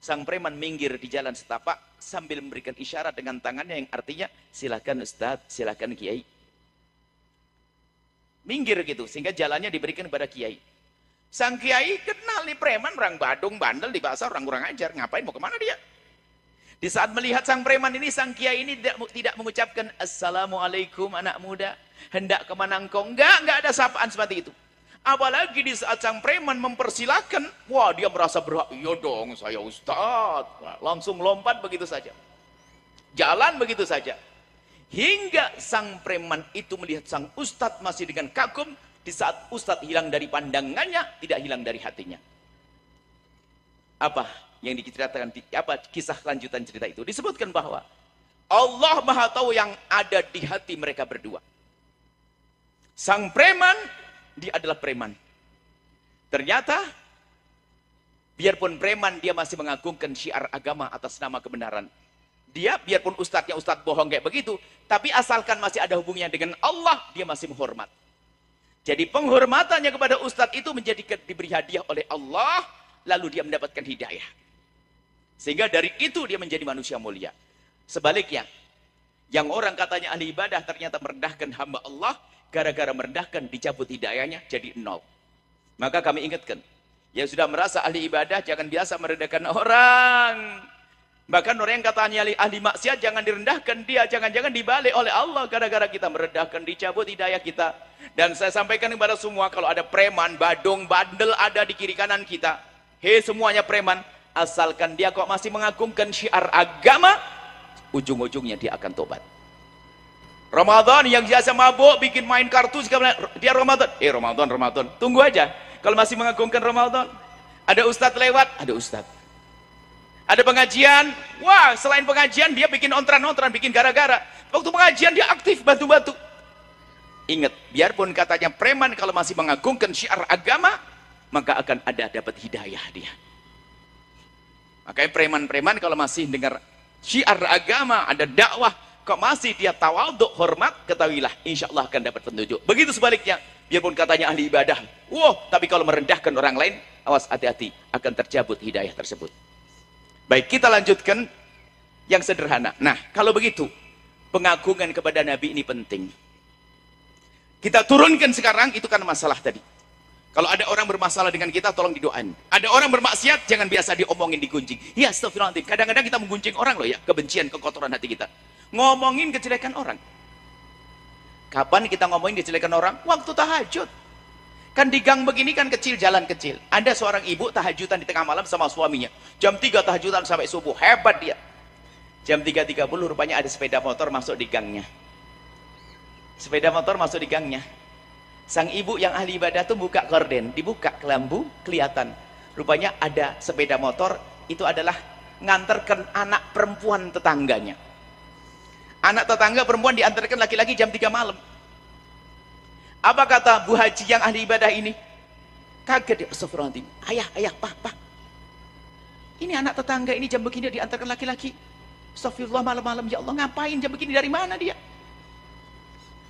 Sang preman minggir di jalan setapak sambil memberikan isyarat dengan tangannya yang artinya silakan Ustadz, silakan kiai. Minggir gitu, sehingga jalannya diberikan kepada kiai. Sang kiai kenal nih preman, orang badung, bandel di pasar, orang kurang ajar. Ngapain, mau kemana dia? Di saat melihat sang preman ini, sang kiai ini tidak mengucapkan Assalamualaikum anak muda, hendak kemana engkau? Enggak ada sapaan seperti itu. Apalagi di saat sang preman mempersilahkan, wah dia merasa berhak, iya dong saya Ustadz. Langsung lompat begitu saja. Jalan begitu saja. Hingga sang preman itu melihat sang ustadz masih dengan kagum. Di saat ustadz hilang dari pandangannya, tidak hilang dari hatinya. Apa yang diceritakan, apa kisah lanjutan cerita itu? Disebutkan bahwa Allah Maha Tahu yang ada di hati mereka berdua. Sang preman, dia adalah preman. Ternyata, biarpun preman, dia masih mengagungkan syiar agama atas nama kebenaran. Dia biarpun ustadznya ustadz bohong kayak begitu, tapi asalkan masih ada hubungannya dengan Allah, dia masih menghormat. Jadi penghormatannya kepada ustadz itu diberi hadiah oleh Allah, lalu dia mendapatkan hidayah. Sehingga dari itu dia menjadi manusia mulia. Sebaliknya, yang orang katanya ahli ibadah ternyata merendahkan hamba Allah, gara-gara merendahkan dicabut hidayahnya jadi nol. Maka kami ingatkan, yang sudah merasa ahli ibadah jangan biasa merendahkan orang. Bahkan orang yang katanya ahli maksiat jangan direndahkan dia, jangan-jangan dibalik oleh Allah gara-gara kita merendahkan, dicabut hidayah kita. Dan saya sampaikan kepada semua, kalau ada preman, badung, bandel ada di kiri kanan kita, hei semuanya preman, asalkan dia kok masih mengagungkan syiar agama, ujung-ujungnya dia akan tobat. Ramadan yang biasa mabuk, bikin main kartu, dia Ramadan, Ramadan, tunggu aja. Kalau masih mengagungkan Ramadan, ada ustadz lewat, ada ustadz. Ada pengajian, wah selain pengajian dia bikin ontran-ontran, bikin gara-gara. Waktu pengajian dia aktif bantu-bantu. Ingat, biarpun katanya preman kalau masih mengagungkan syiar agama, maka akan ada dapat hidayah dia. Makanya preman-preman kalau masih dengar syiar agama, ada dakwah, kok masih dia tawaduk, hormat, ketahuilah insya Allah akan dapat petunjuk. Begitu sebaliknya, biarpun katanya ahli ibadah, wah tapi kalau merendahkan orang lain, awas hati-hati, akan tercabut hidayah tersebut. Baik, kita lanjutkan yang sederhana. Nah, kalau begitu, pengagungan kepada Nabi ini penting. Kita turunkan sekarang, itu kan masalah tadi. Kalau ada orang bermasalah dengan kita, tolong didoain. Ada orang bermaksiat, jangan biasa diomongin, digunjing. Ya, astagfirullahaladzim. Kadang-kadang kita menggunjing orang loh ya, kebencian, kekotoran hati kita. Ngomongin kejelekan orang. Kapan kita ngomongin kejelekan orang? Waktu tahajud. Kan di gang begini kan kecil, jalan kecil. Ada seorang ibu tahajudan di tengah malam sama suaminya. Jam 3 tahajudan sampai subuh. Hebat dia. Jam 3.30 rupanya ada sepeda motor masuk di gangnya. Sepeda motor masuk di gangnya. Sang ibu yang ahli ibadah tuh buka gorden. Dibuka kelambu, kelihatan. Rupanya ada sepeda motor. Itu adalah nganterkan anak perempuan tetangganya. Anak tetangga perempuan diantarkan laki-laki jam 3 malam. Apa kata Bu Haji yang ahli ibadah ini? Kaget dia, astagfirullahaladzim. Ayah, pak. Ini anak tetangga ini jam begini diantarkan laki-laki. Astagfirullah, malam-malam, ya Allah ngapain jam begini, dari mana dia?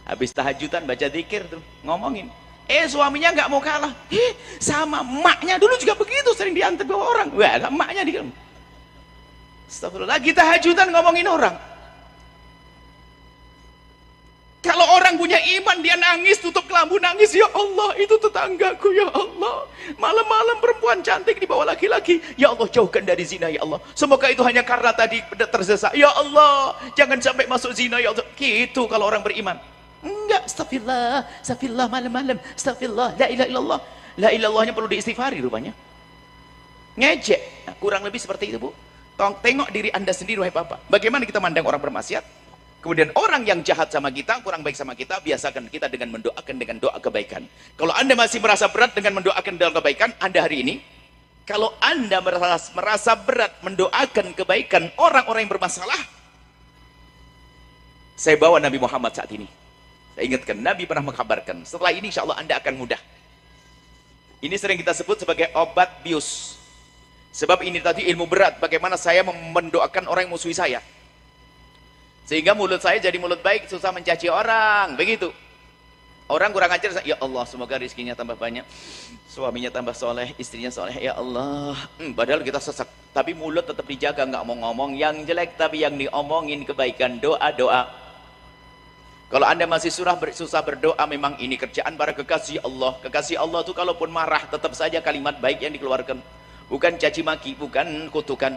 Habis tahajudan baca zikir tuh, ngomongin. Suaminya nggak mau kalah. Sama emaknya dulu juga begitu, sering diantar bawa orang. Wah, emaknya di astagfirullah, lagi tahajudan ngomongin orang. Kalau orang punya iman, dia nangis, tutup kelambu, nangis. Ya Allah, itu tetanggaku, ya Allah. Malam-malam perempuan cantik dibawa laki-laki. Ya Allah, jauhkan dari zina, ya Allah. Semoga itu hanya karena tadi tersesat. Ya Allah, jangan sampai masuk zina, ya Allah. Gitu kalau orang beriman. Enggak, astagfirullah, malam-malam. Astagfirullah, la ilaha illallah. La ilallahnya perlu diistighfari rupanya. ngejek. Nah, kurang lebih seperti itu, Bu. Tengok diri Anda sendiri, wahai Bapak. Bagaimana kita mandang orang bermaksiat? Kemudian orang yang jahat sama kita, kurang baik sama kita, biasakan kita dengan mendoakan dengan doa kebaikan. Kalau Anda masih merasa berat dengan mendoakan doa kebaikan, Anda hari ini, kalau Anda merasa berat mendoakan kebaikan orang-orang yang bermasalah, saya bawa Nabi Muhammad saat ini. Saya ingatkan, Nabi pernah mengkabarkan, setelah ini insya Allah Anda akan mudah. Ini sering kita sebut sebagai obat bius. Sebab ini tadi ilmu berat, bagaimana saya mendoakan orang yang musuhi saya. Sehingga mulut saya jadi mulut baik, susah mencaci orang, begitu. Orang kurang ajar, ya Allah semoga rezekinya tambah banyak, suaminya tambah soleh, istrinya soleh, ya Allah. Padahal kita sesak, tapi mulut tetap dijaga, nggak mau ngomong yang jelek, tapi yang diomongin kebaikan, doa-doa. Kalau Anda masih susah berdoa, memang ini kerjaan para kekasih Allah. Kekasih Allah itu kalaupun marah, tetap saja kalimat baik yang dikeluarkan. Bukan caci maki, bukan kutukan.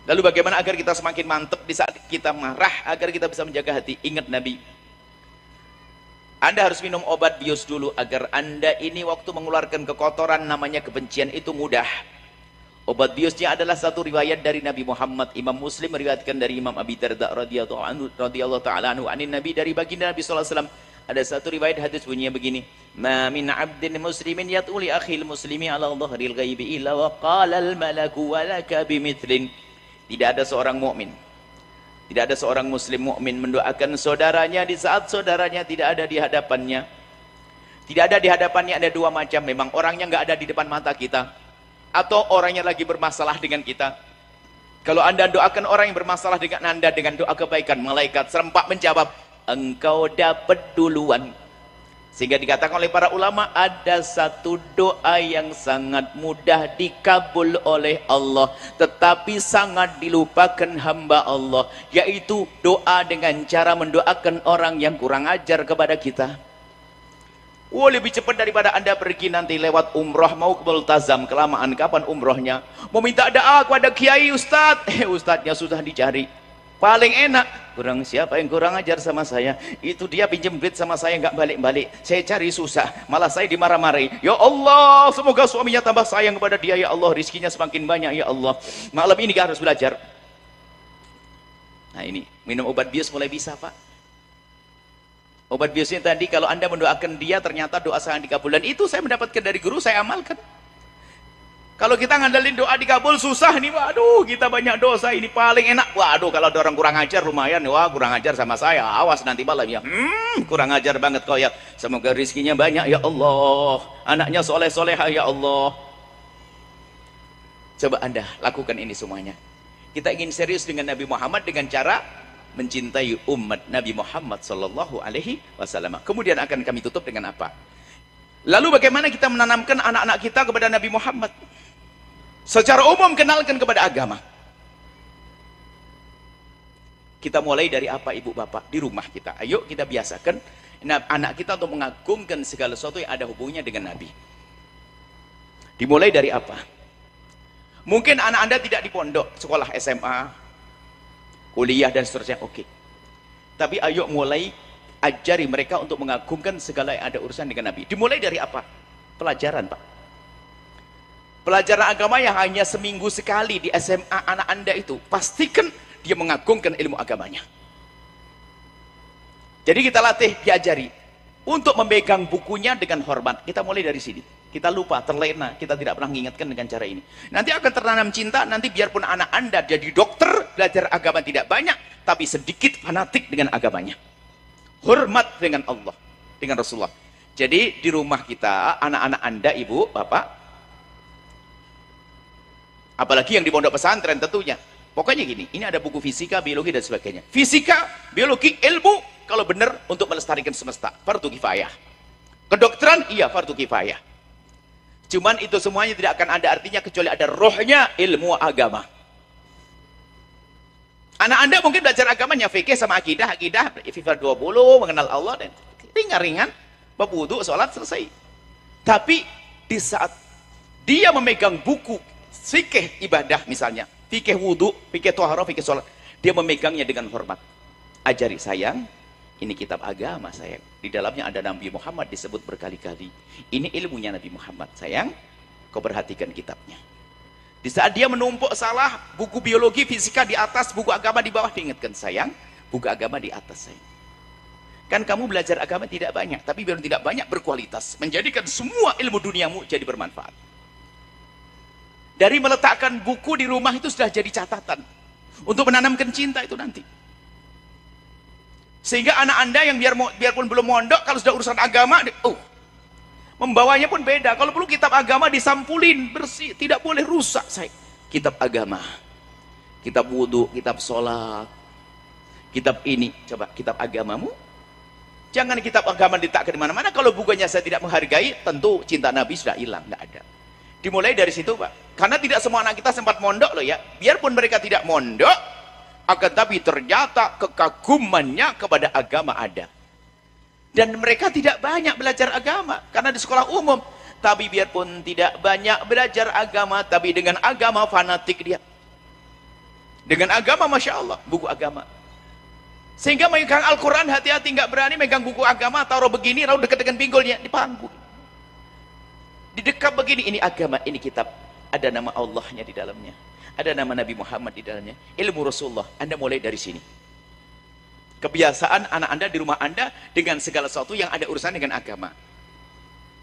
Lalu bagaimana agar kita semakin mantap di saat kita marah, agar kita bisa menjaga hati? Ingat Nabi. Anda harus minum obat bius dulu, agar Anda ini waktu mengeluarkan kekotoran namanya kebencian itu mudah. Obat biusnya adalah satu riwayat dari Nabi Muhammad. Imam Muslim meriwayatkan dari Imam Abi Darda radhiyallahu ta'ala anhu anin Nabi, dari baginda Nabi sallallahu alaihi wasallam. Ada satu riwayat hadis bunyinya begini, ma min 'abdin muslimin yat'uli akhil muslimi 'ala dhahril ghaibi illa wa qala al malaku wa laka bimithlin. Tidak ada seorang mukmin, tidak ada seorang muslim mukmin mendoakan saudaranya di saat saudaranya tidak ada di hadapannya. Tidak ada di hadapannya, ada dua macam, memang orangnya nggak ada di depan mata kita, atau orangnya lagi bermasalah dengan kita. Kalau Anda doakan orang yang bermasalah dengan Anda dengan doa kebaikan, malaikat serempak menjawab, engkau dapat duluan. Sehingga dikatakan oleh para ulama, ada satu doa yang sangat mudah dikabul oleh Allah, tetapi sangat dilupakan hamba Allah, yaitu doa dengan cara mendoakan orang yang kurang ajar kepada kita. Lebih cepat daripada Anda pergi nanti lewat umroh, mau ke Multazam, kelamaan kapan umrohnya, mau minta doa kepada kiai ustadz, ustadznya susah dicari. Paling enak, siapa yang kurang ajar sama saya, itu dia pinjam duit sama saya nggak balik-balik, saya cari susah, malah saya dimarah-marahi. Ya Allah, semoga suaminya tambah sayang kepada dia, ya Allah, rizkinya semakin banyak, ya Allah. Malam ini harus belajar. Nah ini, minum obat bius mulai bisa, Pak. Obat biusnya tadi, kalau Anda mendoakan dia, ternyata doa sangat dikabulkan. Itu saya mendapatkan dari guru, saya amalkan. Kalau kita ngandelin doa dikabul susah nih, waduh, kita banyak dosa, ini paling enak. Waduh, kalau ada orang kurang ajar lumayan, wah kurang ajar sama saya, awas nanti malam ya. Kurang ajar banget kau ya. Semoga rizkinya banyak ya Allah, anaknya soleh-solehah ya Allah. Coba Anda lakukan ini semuanya. Kita ingin serius dengan Nabi Muhammad dengan cara mencintai umat Nabi Muhammad sallallahu alaihi wasallam. Kemudian akan kami tutup dengan apa? Lalu bagaimana kita menanamkan anak-anak kita kepada Nabi Muhammad? Secara umum kenalkan kepada agama. Kita mulai dari apa, ibu bapak? Di rumah kita. Ayo kita biasakan anak kita untuk mengagungkan segala sesuatu yang ada hubungannya dengan Nabi. Dimulai dari apa? Mungkin anak Anda tidak di pondok, sekolah SMA, kuliah dan seterusnya, oke. Tapi ayo mulai ajari mereka untuk mengagungkan segala yang ada urusan dengan Nabi. Dimulai dari apa? Pelajaran, Pak. Pelajaran agama yang hanya seminggu sekali di SMA anak Anda itu, pastikan dia mengagungkan ilmu agamanya. Jadi kita latih, diajari untuk memegang bukunya dengan hormat. Kita mulai dari sini. Kita lupa, terlena, kita tidak pernah mengingatkan dengan cara ini. Nanti akan tertanam cinta, nanti biarpun anak Anda jadi dokter, belajar agama tidak banyak, tapi sedikit fanatik dengan agamanya. Hormat dengan Allah, dengan Rasulullah. Jadi di rumah kita, anak-anak Anda, ibu, bapak, apalagi yang di pondok pesantren tentunya, pokoknya gini, ini ada buku fisika, biologi dan sebagainya. Fisika, biologi, ilmu, kalau benar untuk melestarikan semesta, fardu kifayah. Kedokteran, iya fardu kifayah. Cuman itu semuanya tidak akan ada artinya kecuali ada rohnya ilmu agama. Anak Anda mungkin belajar agamanya fikih sama akidah, FIFA 20, mengenal Allah, dan ringan-ringan, bab wudu, sholat, selesai. Tapi di saat dia memegang buku fikih ibadah misalnya, fikih wudu, fikih thaharah, fikih sholat, dia memegangnya dengan hormat. Ajari, sayang, ini kitab agama sayang, di dalamnya ada Nabi Muhammad disebut berkali-kali, ini ilmunya Nabi Muhammad sayang, kau perhatikan kitabnya. Di saat dia menumpuk salah buku biologi, fisika di atas, buku agama di bawah, diingatkan, sayang, buku agama di atas, sayang. Kan kamu belajar agama tidak banyak, tapi biar tidak banyak berkualitas, menjadikan semua ilmu duniamu jadi bermanfaat. Dari meletakkan buku di rumah itu sudah jadi catatan untuk menanamkan cinta itu nanti. Sehingga anak Anda yang biarpun belum mondok, kalau sudah urusan agama, membawanya pun beda. Kalau perlu kitab agama disampulin bersih, tidak boleh rusak. Kitab agama, kitab wudhu, kitab sholat, kitab ini, coba kitab agamamu. Jangan kitab agama ditakkan di mana-mana. Kalau bukunya saya tidak menghargai, tentu cinta Nabi sudah hilang, nggak ada. Dimulai dari situ, Pak. Karena tidak semua anak kita sempat mondok loh ya. Biarpun mereka tidak mondok, akan tapi ternyata kekagumannya kepada agama ada. Dan mereka tidak banyak belajar agama karena di sekolah umum. Tapi biarpun tidak banyak belajar agama, tapi dengan agama fanatik dia. Dengan agama, Masya Allah, buku agama. Sehingga megang Al-Quran, hati-hati, nggak berani megang buku agama, taruh begini, lalu dekat dengan pinggulnya, di pangku. Di dekat begini, ini agama, ini kitab. Ada nama Allahnya di dalamnya. Ada nama Nabi Muhammad di dalamnya. Ilmu Rasulullah, Anda mulai dari sini. Kebiasaan anak Anda di rumah Anda dengan segala sesuatu yang ada urusan dengan agama.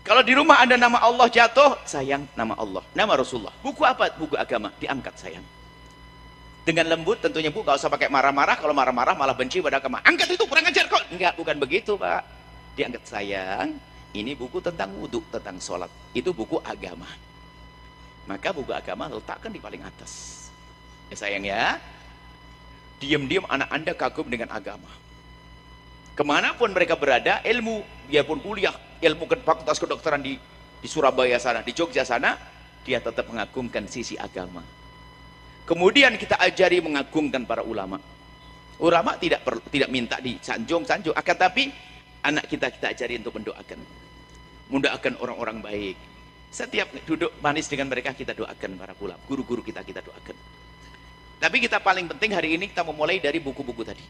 Kalau di rumah Anda nama Allah jatuh, sayang, nama Allah, nama Rasulullah. Buku apa? Buku agama, diangkat, sayang. Dengan lembut tentunya, Bu, gak usah pakai marah-marah. Kalau marah-marah malah benci pada agama. Angkat itu, kurang ajar kok. Enggak, bukan begitu, Pak. Diangkat, sayang. Ini buku tentang wudhu, tentang sholat. Itu buku agama. Maka buku agama letakkan di paling atas. Ya sayang ya. Diam-diam anak Anda kagum dengan agama. Kemanapun mereka berada, ilmu, biarpun kuliah, ilmu fakultas kedokteran di Surabaya sana, di Jogja sana, dia tetap mengagumkan sisi agama. Kemudian kita ajari mengagungkan para ulama. Ulama tidak minta disanjung-sanjung, akan tapi anak kita ajari untuk mendoakan. Mendoakan orang-orang baik. Setiap duduk manis dengan mereka kita doakan para ulama, guru-guru kita doakan. Tapi kita paling penting hari ini kita memulai dari buku-buku tadi.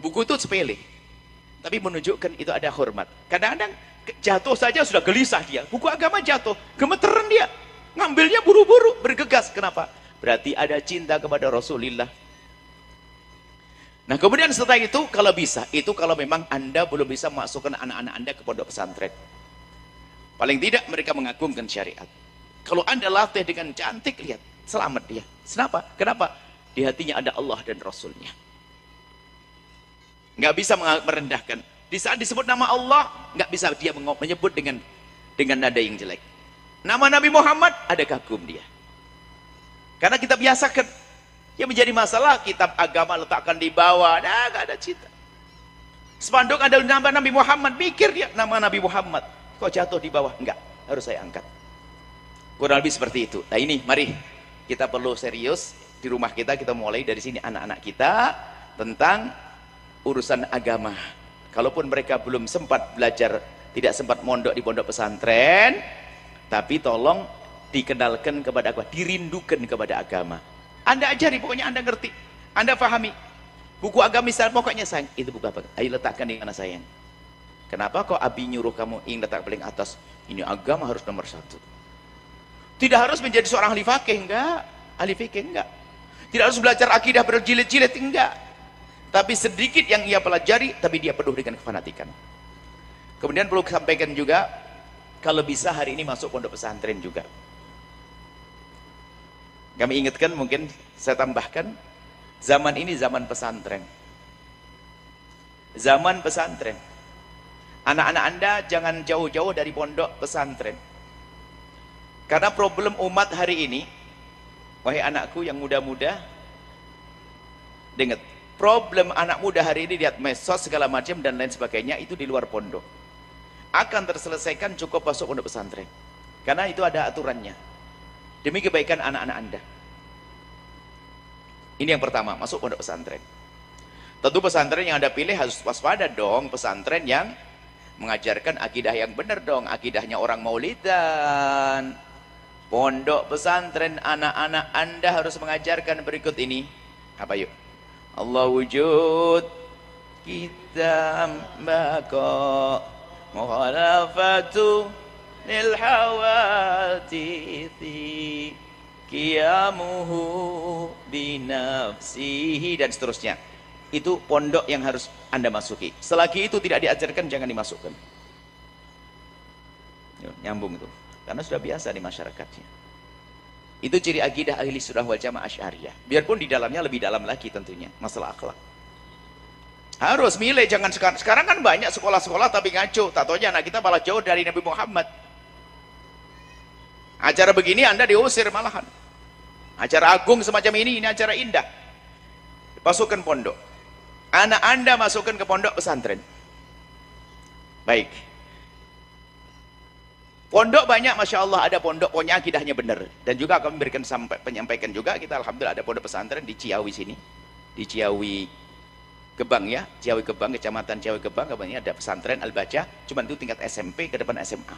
Buku itu sepele, tapi menunjukkan itu ada hormat. Kadang-kadang jatuh saja sudah gelisah dia. Buku agama jatuh, gemeteran dia. Ngambilnya buru-buru, bergegas. Kenapa? Berarti ada cinta kepada Rasulullah. Nah kemudian setelah itu, kalau bisa, itu kalau memang Anda belum bisa memasukkan anak-anak Anda ke pondok pesantren. Paling tidak mereka mengagumkan syariat. Kalau Anda latih dengan cantik, lihat, selamat dia. Kenapa? Di hatinya ada Allah dan Rasulnya. Nggak bisa merendahkan. Di saat disebut nama Allah, nggak bisa dia menyebut dengan nada yang jelek. Nama Nabi Muhammad, ada kagum dia. Karena kita biasakan. Yang menjadi masalah, kitab agama letakkan di bawah, nggak ada cinta. Spanduk ada nama Nabi Muhammad, mikir dia nama Nabi Muhammad. Kok jatuh di bawah? Enggak, harus saya angkat. Kurang lebih seperti itu. Nah ini, mari kita perlu serius di rumah kita mulai dari sini anak-anak kita tentang urusan agama. Kalaupun mereka belum sempat belajar, tidak sempat mondok di pondok pesantren, tapi tolong dikenalkan kepada agama, dirindukan kepada agama. Anda ajari, pokoknya Anda ngerti, Anda pahami. Buku agama misalnya, pokoknya sayang, itu buku apa? Ayo letakkan di mana sayang. Kenapa kok Abi nyuruh kamu ingin letak paling atas? Ini agama harus nomor 1. Tidak harus menjadi seorang ahli fikih, enggak. Ahli fikih, enggak. Tidak harus belajar akidah berjilid-jilid, enggak. Tapi sedikit yang ia pelajari, tapi dia penuh dengan kefanatikan. Kemudian perlu sampaikan juga, kalau bisa hari ini masuk pondok pesantren juga. Kami ingatkan, mungkin saya tambahkan, zaman ini zaman pesantren. Zaman pesantren. Anak-anak Anda jangan jauh-jauh dari pondok pesantren. Karena problem umat hari ini, wahai anakku yang muda-muda, dengar, problem anak muda hari ini lihat medsos segala macam dan lain sebagainya itu di luar pondok. Akan terselesaikan cukup masuk pondok pesantren. Karena itu ada aturannya. Demi kebaikan anak-anak Anda. Ini yang pertama, masuk pondok pesantren. Tentu pesantren yang Anda pilih harus waspada dong, pesantren yang mengajarkan akidah yang benar dong, akidahnya orang Maulidan. Pondok pesantren anak-anak Anda harus mengajarkan berikut ini. Apa yuk? Allah wujud, kita bako, mukhalafatu lil hawatithi, qiyamuhu binafsihi, dan seterusnya. Itu pondok yang harus Anda masuki. Selagi itu tidak diajarkan, jangan dimasukkan. Nyambung itu, karena sudah biasa di masyarakatnya. Itu ciri akidah ahli sunnah wal jamaah Asy'ariyah. Biarpun di dalamnya lebih dalam lagi tentunya masalah akhlak. Harus milih, jangan sekarang kan banyak sekolah-sekolah tapi ngaco. Tak taunya anak kita malah jauh dari Nabi Muhammad. Acara begini Anda diusir malahan. Acara agung semacam ini acara indah. Masukkan pondok. Anak Anda masukkan ke pondok pesantren. Baik. Pondok banyak, Masya Allah, ada pondok pokoknya akidahnya benar. Dan juga kami berikan penyampaikan juga, kita alhamdulillah ada pondok pesantren di Ciawi sini. Di Ciawi Gebang ya, Ciawi Gebang, kecamatan Ciawi Gebang, kabarnya ada pesantren Al-Baca, cuman itu tingkat SMP ke depan SMA.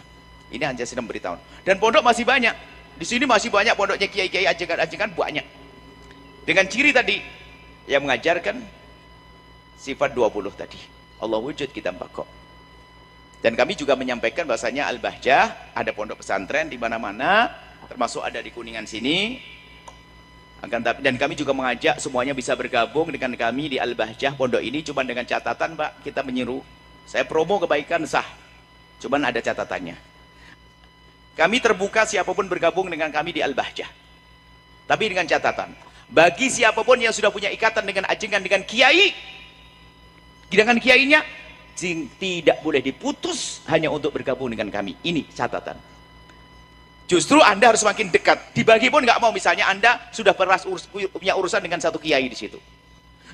Ini hanya sedang beritahu. Dan pondok masih banyak. Di sini masih banyak pondoknya kiai-kiai ajengan-ajengan banyak. Dengan ciri tadi yang mengajarkan sifat 20 tadi. Allah wujud, kita bakok. Dan kami juga menyampaikan bahasanya Al-Bahjah ada pondok pesantren di mana-mana, termasuk ada di Kuningan sini. Dan kami juga mengajak semuanya bisa bergabung dengan kami di Al-Bahjah pondok ini, cuma dengan catatan, Pak, kita menyeru. Saya promo kebaikan sah, cuman ada catatannya. Kami terbuka siapapun bergabung dengan kami di Al-Bahjah. Tapi dengan catatan, bagi siapapun yang sudah punya ikatan dengan ajengan, dengan kiai, dengan kiainya, tidak boleh diputus hanya untuk bergabung dengan kami. Ini catatan. Justru Anda harus semakin dekat. Dibagi pun nggak mau. Misalnya Anda sudah pernah punya urusan dengan satu kiai di situ.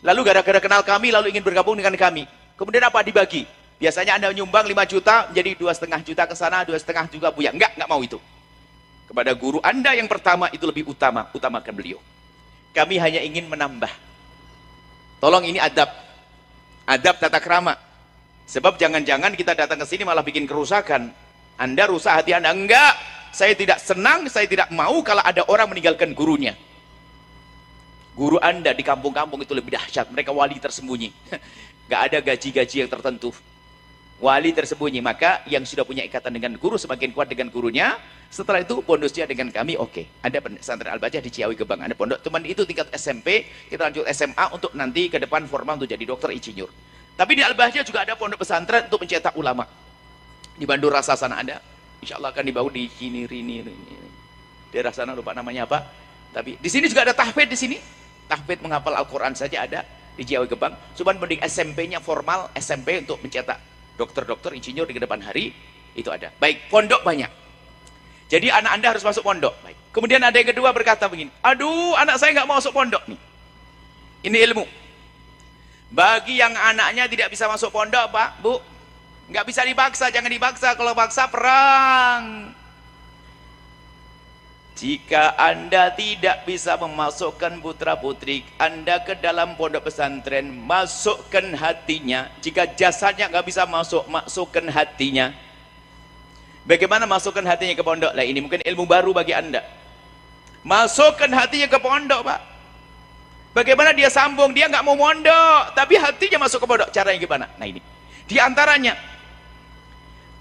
Lalu gara-gara kenal kami, lalu ingin bergabung dengan kami. Kemudian apa? Dibagi. Biasanya Anda menyumbang 5 juta, menjadi 2,5 juta ke sana, 2,5 juga punya. Nggak mau itu. Kepada guru Anda yang pertama itu lebih utama. Utamakan beliau. Kami hanya ingin menambah. Tolong ini adab. Adab tata krama. Sebab jangan-jangan kita datang ke sini malah bikin kerusakan. Anda rusak hati Anda. Enggak. Saya tidak senang, saya tidak mau kalau ada orang meninggalkan gurunya. Guru Anda di kampung-kampung itu lebih dahsyat. Mereka wali tersembunyi. Enggak ada gaji-gaji yang tertentu. Wali tersembunyi. Maka yang sudah punya ikatan dengan guru semakin kuat dengan gurunya. Setelah itu bonusnya dengan kami oke. Ada pesantren Al-Bajah di Ciawi Gebang. Ada pondok. Teman itu tingkat SMP. Kita lanjut SMA untuk nanti ke depan formal untuk jadi dokter insinyur. Tapi di Al-Bahjah juga ada pondok pesantren untuk mencetak ulama. Di Bandung Rasa sana ada. Insya Allah akan dibawa di sini, daerah sana lupa namanya apa. Tapi di sini juga ada tahfidz di sini. Tahfidz menghafal Al-Quran saja ada di Ciawi Gebang. Cuman mending SMP-nya formal, SMP untuk mencetak dokter-dokter insinyur di depan hari itu ada. Baik, pondok banyak. Jadi anak Anda harus masuk pondok. Baik. Kemudian ada yang kedua berkata begini, aduh anak saya nggak mau masuk pondok nih. Ini ilmu. Bagi yang anaknya tidak bisa masuk pondok, Pak, Bu, nggak bisa dipaksa, jangan dipaksa. Kalau paksa perang. Jika Anda tidak bisa memasukkan putra-putri Anda ke dalam pondok pesantren, masukkan hatinya. Jika jasadnya nggak bisa masuk, masukkan hatinya. Bagaimana masukkan hatinya ke pondok? Lah ini mungkin ilmu baru bagi Anda. Masukkan hatinya ke pondok, Pak. Bagaimana dia sambung? Dia nggak mau mondok, tapi hatinya masuk ke pondok. Caranya gimana? Nah ini. Di antaranya,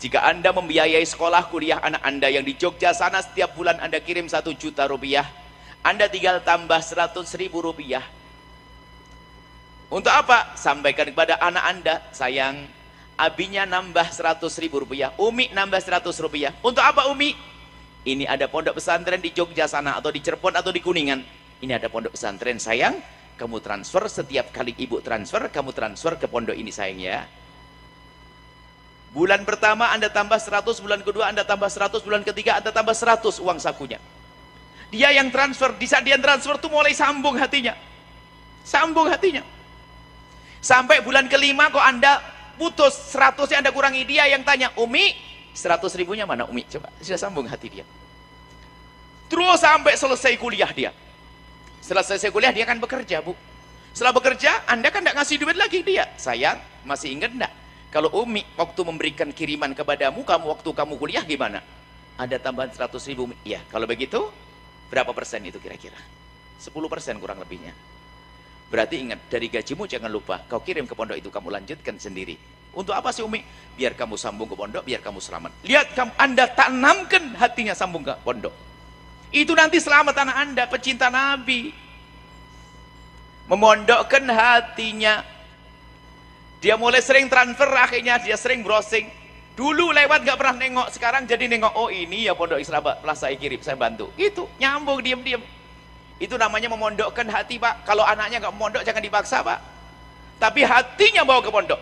jika Anda membiayai sekolah kuliah anak Anda yang di Jogja sana, setiap bulan Anda kirim 1 juta rupiah, Anda tinggal tambah 100.000 rupiah. Untuk apa? Sampaikan kepada anak Anda, sayang, abinya nambah 100.000 rupiah, Umi nambah 100 rupiah. Untuk apa Umi? Ini ada pondok pesantren di Jogja sana, atau di Cirebon, atau di Kuningan. Ini ada pondok pesantren, sayang, kamu transfer, setiap kali ibu transfer, kamu transfer ke pondok ini, sayang ya. Bulan pertama Anda tambah 100, bulan kedua Anda tambah 100, bulan ketiga Anda tambah 100 uang sakunya. Dia yang transfer, di saat dia transfer tuh mulai sambung hatinya. Sambung hatinya. Sampai bulan kelima kok Anda putus, 100-nya Anda kurangi, dia yang tanya, Umi, 100 ribunya mana Umi? Coba, sudah sambung hati dia. Terus sampai selesai kuliah dia. Setelah selesai kuliah dia kan bekerja, Bu. Setelah bekerja, Anda kan tidak ngasih duit lagi dia. Sayang, masih ingat enggak? Kalau Umi waktu memberikan kiriman kepadamu, kamu waktu kamu kuliah gimana? Ada tambahan 100.000. Ya, kalau begitu, berapa persen itu kira-kira? 10% kurang lebihnya. Berarti ingat, dari gajimu jangan lupa, kau kirim ke pondok itu, kamu lanjutkan sendiri. Untuk apa sih Umi? Biar kamu sambung ke pondok, biar kamu selamat. Lihat, Anda tanamkan hatinya sambung ke pondok. Itu nanti selamat anak Anda, pecinta Nabi. Memondokkan hatinya. Dia mulai sering transfer, akhirnya dia sering browsing. Dulu lewat gak pernah nengok, sekarang jadi nengok. Oh ini ya Pondok Islam, telah saya kirim, saya bantu. Itu nyambung diam-diam. Itu namanya memondokkan hati, Pak. Kalau anaknya gak memondok jangan dipaksa, Pak. Tapi hatinya bawa ke pondok.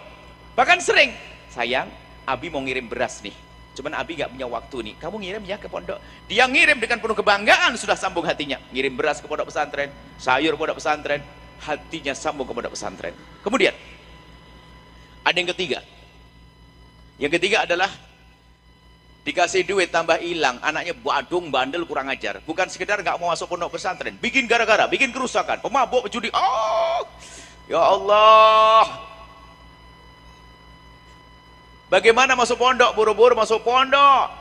Bahkan sering, sayang, Abi mau ngirim beras nih. Cuman Abi gak punya waktu nih. Kamu ngirim ya ke pondok. Dia ngirim dengan penuh kebanggaan, sudah sambung hatinya. Ngirim beras ke pondok pesantren, sayur ke pondok pesantren. Hatinya sambung ke pondok pesantren. Kemudian ada yang ketiga. Yang ketiga adalah dikasih duit tambah hilang, anaknya badung, bandel, kurang ajar. Bukan sekedar nggak mau masuk pondok pesantren, bikin gara-gara, bikin kerusakan, pemabuk, judi. Oh, ya Allah. Bagaimana masuk pondok? Buru-buru masuk pondok.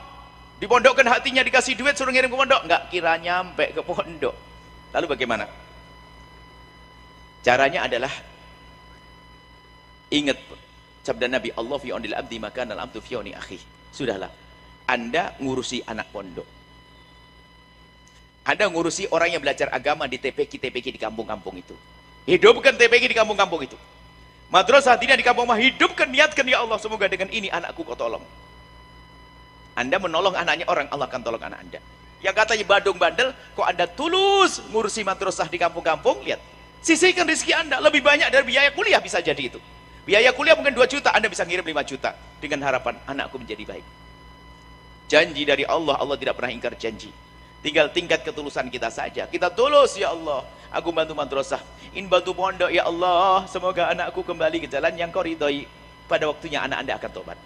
Dipondokkan hatinya, dikasih duit, suruh ngirim ke pondok. Nggak kira nyampe ke pondok. Lalu bagaimana? Caranya adalah ingat sabda Nabi, Allah fi aunil abdi maka al abdu fi auni akhi. Sudahlah, Anda ngurusi anak pondok, Anda ngurusi orang yang belajar agama di TPQ di kampung-kampung itu. Hidupkan TPQ di kampung-kampung itu. Madrasah diniyah di kampung, hidupkan, niatkan, ya Allah, semoga dengan ini anakku kau tolong. Anda menolong anaknya orang, Allah akan tolong anak Anda. Yang katanya badung bandel, kok Anda tulus ngurusi madrasah di kampung-kampung, lihat. Sisihkan rezeki Anda, lebih banyak dari biaya kuliah bisa jadi itu. Biaya kuliah mungkin 2 juta, Anda bisa ngirim 5 juta. Dengan harapan anakku menjadi baik. Janji dari Allah, Allah tidak pernah ingkar janji. Tinggal tingkat ketulusan kita saja. Kita tulus, ya Allah, aku bantu madrasah, bantu pondok, ya Allah, semoga anakku kembali ke jalan yang kau ridhoi. Pada waktunya anak Anda akan tobat.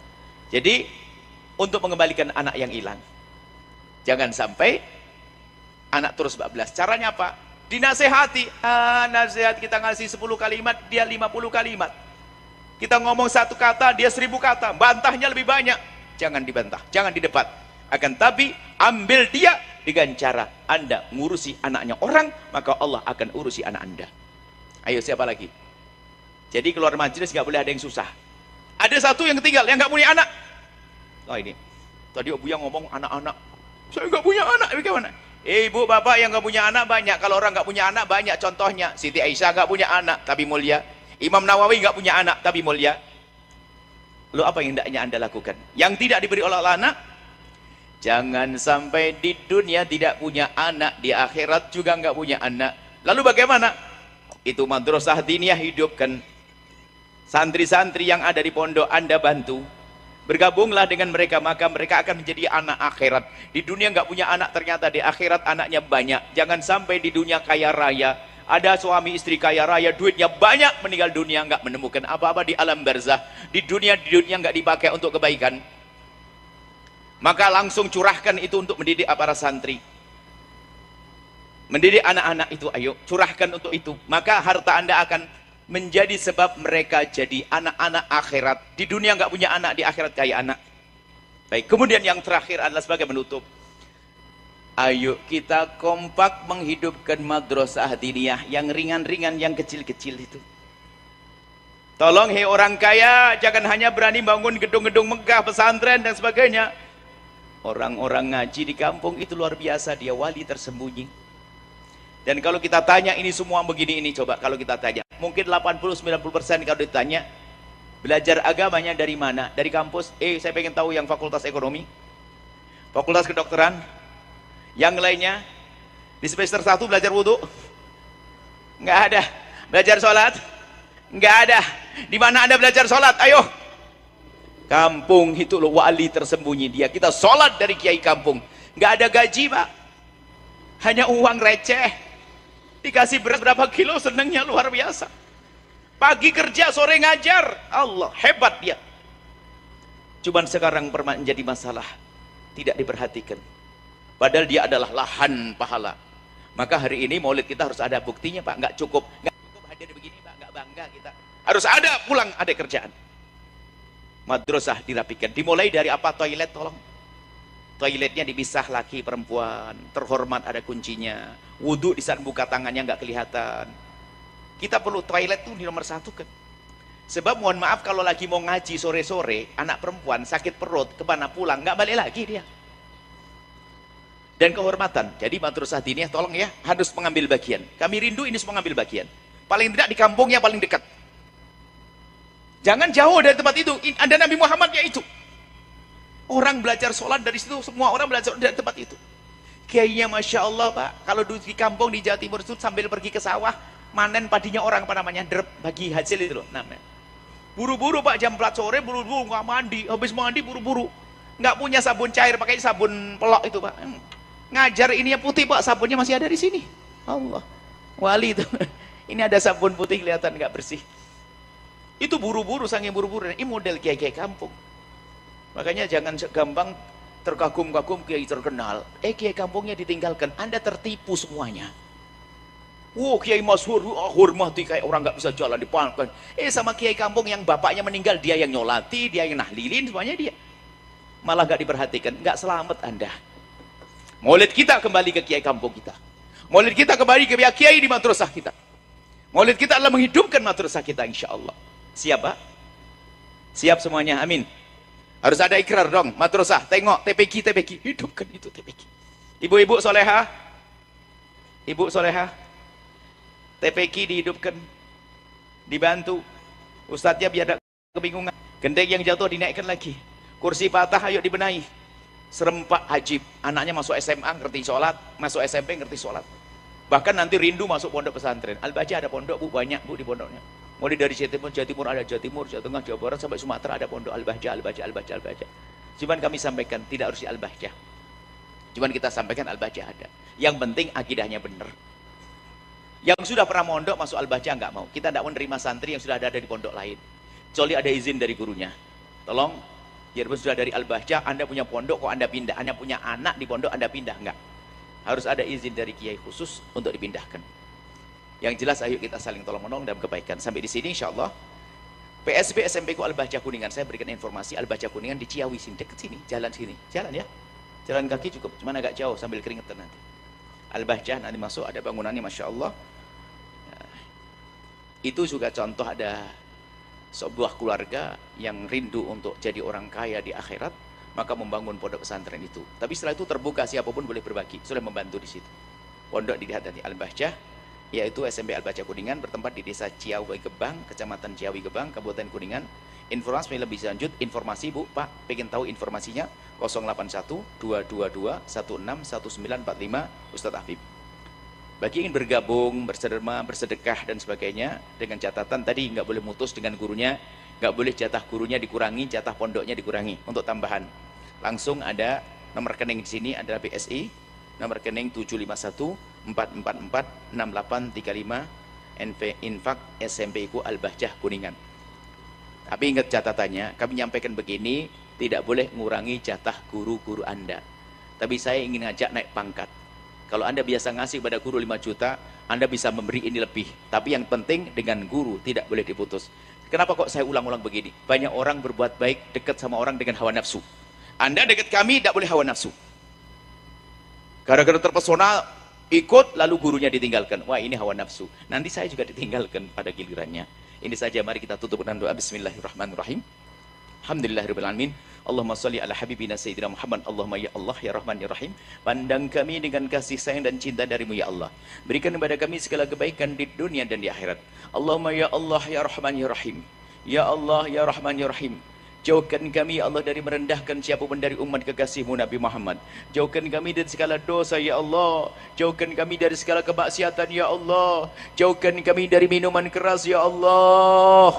Jadi, untuk mengembalikan anak yang hilang, jangan sampai anak terus bablas. Caranya apa? Dinasehati. Nasihat kita ngasih 10 kalimat, dia 50 kalimat. Kita ngomong 1 kata, dia 1000 kata. Bantahnya lebih banyak. Jangan dibantah, jangan didebat. Akan tapi ambil dia dengan cara Anda ngurusi anaknya orang, maka Allah akan urusi anak Anda. Ayo, siapa lagi? Jadi keluar majelis nggak boleh ada yang susah. Ada satu yang tinggal, yang nggak punya anak. Oh ini, tadi Buya ngomong anak-anak. Saya nggak punya anak, bagaimana? Ibu bapak yang nggak punya anak banyak. Kalau orang nggak punya anak banyak contohnya. Siti Aisyah nggak punya anak tapi mulia. Imam Nawawi nggak punya anak tapi mulia. Lalu apa yang hendaknya Anda lakukan? Yang tidak diberi oleh Allah anak, jangan sampai di dunia tidak punya anak, di akhirat juga nggak punya anak. Lalu bagaimana? Itu madrasah diniyah hidupkan. Santri-santri yang ada di pondok Anda bantu. Bergabunglah dengan mereka, maka mereka akan menjadi anak akhirat. Di dunia nggak punya anak, ternyata di akhirat anaknya banyak. Jangan sampai di dunia kaya raya, ada suami istri kaya raya, duitnya banyak, meninggal dunia nggak menemukan apa-apa di alam barzah. Di dunia nggak dipakai untuk kebaikan. Maka langsung curahkan itu untuk mendidik para santri. Mendidik anak-anak itu, ayo curahkan untuk itu. Maka harta Anda akan menjadi sebab mereka jadi anak-anak akhirat. Di dunia nggak punya anak, di akhirat kaya anak. Baik, kemudian yang terakhir adalah sebagai penutup. Ayo kita kompak menghidupkan madrasah diniyah yang ringan-ringan, yang kecil-kecil itu. Tolong hei orang kaya, jangan hanya berani bangun gedung-gedung megah, pesantren dan sebagainya. Orang-orang ngaji di kampung itu luar biasa, dia wali tersembunyi. Dan kalau kita tanya ini semua begini ini, coba kalau kita tanya, mungkin 80-90% kalau ditanya, belajar agamanya dari mana? Dari kampus? Saya pengen tahu yang fakultas ekonomi, fakultas kedokteran, yang lainnya, di semester 1 belajar wudhu? Nggak ada. Belajar sholat? Nggak ada. Di mana Anda belajar sholat? Ayo. Kampung itu loh, wali tersembunyi dia. Kita sholat dari kiai kampung. Nggak ada gaji, Pak. Hanya uang receh. Dikasih beras berapa kilo, senangnya luar biasa. Pagi kerja, sore ngajar. Allah, hebat dia. Cuman sekarang menjadi masalah, tidak diperhatikan. Padahal dia adalah lahan pahala. Maka hari ini maulid kita harus ada buktinya, Pak. Nggak cukup hadir begini, Pak. Nggak bangga kita. Harus ada pulang, ada kerjaan. Madrasah dirapikan. Dimulai dari apa? Toilet, tolong. Toiletnya dipisah laki perempuan, terhormat, ada kuncinya. Wudhu di saat buka tangannya nggak kelihatan. Kita perlu toilet tuh di nomor 1 kan. Sebab mohon maaf kalau lagi mau ngaji sore-sore, anak perempuan sakit perut, kemana pulang, nggak balik lagi dia. dan kehormatan. Jadi Madrasah Diniyah tolong ya, harus mengambil bagian. Kami rindu ini semua mengambil bagian. Paling tidak di kampungnya paling dekat. Jangan jauh dari tempat itu. Ada Nabi Muhammad ya itu. Orang belajar sholat dari situ, semua orang belajar dari tempat itu. Kiainya Masya Allah Pak, kalau di kampung di Jawa Timur itu sambil pergi ke sawah, manen padinya orang, apa namanya, derep, bagi hasil itu loh namanya. Buru-buru Pak, jam 4 sore, buru-buru, nggak mandi, habis mandi buru-buru. Nggak punya sabun cair, pakai sabun pelok itu Pak. Ngajar ini yang putih Pak, sabunnya masih ada di sini. Allah, wali itu. Ini ada sabun putih kelihatan nggak bersih. Itu buru-buru, saking buru-buru. Ini model kiai-kiai kampung. Makanya jangan gampang terkagum-kagum kiai terkenal. Kiai kampungnya ditinggalkan. Anda tertipu semuanya. Kiai masyhur, hormati kayak orang nggak bisa jalan dipankan. Sama kiai kampung yang bapaknya meninggal, dia yang nyolati, dia yang nahlilin, semuanya dia. Malah nggak diperhatikan, nggak selamat Anda. Maulid kita kembali ke kiai kampung kita. Maulid kita kembali ke kiai di madrasah kita. Maulid kita adalah menghidupkan madrasah kita, insya Allah. Siap Pak? Siap semuanya, amin. Harus ada ikrar dong, madrasah, tengok, TPQ, hidupkan itu TPQ. Ibu-ibu soleha, ibu soleha, TPQ dihidupkan, dibantu. Ustadznya biar ada kebingungan. Gendeng yang jatuh dinaikkan lagi. Kursi patah, ayo dibenahi. Serempak Hajib, anaknya masuk SMA, ngerti sholat, masuk SMP, ngerti sholat. Bahkan nanti rindu masuk pondok pesantren. Al-Bahjah ada pondok Bu, banyak Bu di pondoknya. Mulai dari Jawa Timur ada Jawa Timur, Jawa Tengah, Jawa Barat, sampai Sumatera ada pondok Al-Bahjah. Cuman kami sampaikan, tidak harus di Al-Bahjah. Cuman kita sampaikan Al-Bahjah ada. Yang penting akidahnya benar. Yang sudah pernah mondok masuk Al-Bahjah nggak mau. Kita tidak menerima santri yang sudah ada di pondok lain. Kecuali ada izin dari gurunya. Tolong, biarpun sudah dari Al-Bahjah, Anda punya pondok kok Anda pindah. Anda punya anak di pondok Anda pindah, enggak. Harus ada izin dari kiai khusus untuk dipindahkan. Yang jelas ayo kita saling tolong menolong dalam kebaikan. Sampai di sini insya Allah. PSB SMP ku Al-Bahjah Kuningan, saya berikan informasi Al-Bahjah Kuningan di Ciawi sini, dekat sini, jalan sini. Jalan ya. Jalan kaki cukup, cuman agak jauh sambil keringetan nanti. Al-Bahjah nanti masuk ada bangunannya Masya Allah. Itu juga contoh ada sebuah keluarga yang rindu untuk jadi orang kaya di akhirat, maka membangun pondok pesantren itu. Tapi setelah itu terbuka, siapapun boleh berbagi, sudah membantu di situ. Pondok dilihat dari Al-Bahjah, yaitu SMP Al-Bahjah Kuningan, bertempat di desa Ciawi Gebang, kecamatan Ciawi Gebang, Kabupaten Kuningan. Informasi lebih lanjut, informasi Bu, Pak, pengen tahu informasinya 081 222 161945 Ustadz Habib. Bagi ingin bergabung, bersedekah, bersedekah dan sebagainya, dengan catatan tadi nggak boleh mutus dengan gurunya, nggak boleh jatah gurunya dikurangi, jatah pondoknya dikurangi untuk tambahan. Langsung ada nomor rekening di sini adalah BSI, nomor rekening 751 444 6835 NV Infak SMPku Al-Bahjah Kuningan. Tapi ingat catatannya, kami nyampaikan begini, tidak boleh mengurangi jatah guru-guru Anda. Tapi saya ingin ngajak naik pangkat. Kalau Anda biasa ngasih pada guru 5 juta, Anda bisa memberi ini lebih. Tapi yang penting dengan guru tidak boleh diputus. Kenapa kok saya ulang-ulang begini? Banyak orang berbuat baik dekat sama orang dengan hawa nafsu. Anda dekat kami tidak boleh hawa nafsu. Gara-gara terpesona, ikut lalu gurunya ditinggalkan. Wah, ini hawa nafsu. Nanti saya juga ditinggalkan pada gilirannya. Ini saja, mari kita tutup dengan doa. Bismillahirrahmanirrahim. Alhamdulillahirabbil alamin. Allahumma shalli ala habibina sayyidina Muhammad. Allahumma ya Allah ya Rahman ya Rahim. Pandang kami dengan kasih sayang dan cinta darimu ya Allah. Berikan kepada kami segala kebaikan di dunia dan di akhirat. Allahumma ya Allah ya Rahman ya Rahim. Ya Allah ya Rahman ya Rahim. Jauhkan kami ya Allah dari merendahkan siapapun dari umat kekasihmu Nabi Muhammad. Jauhkan kami dari segala dosa ya Allah. Jauhkan kami dari segala kemaksiatan ya Allah. Jauhkan kami dari minuman keras ya Allah.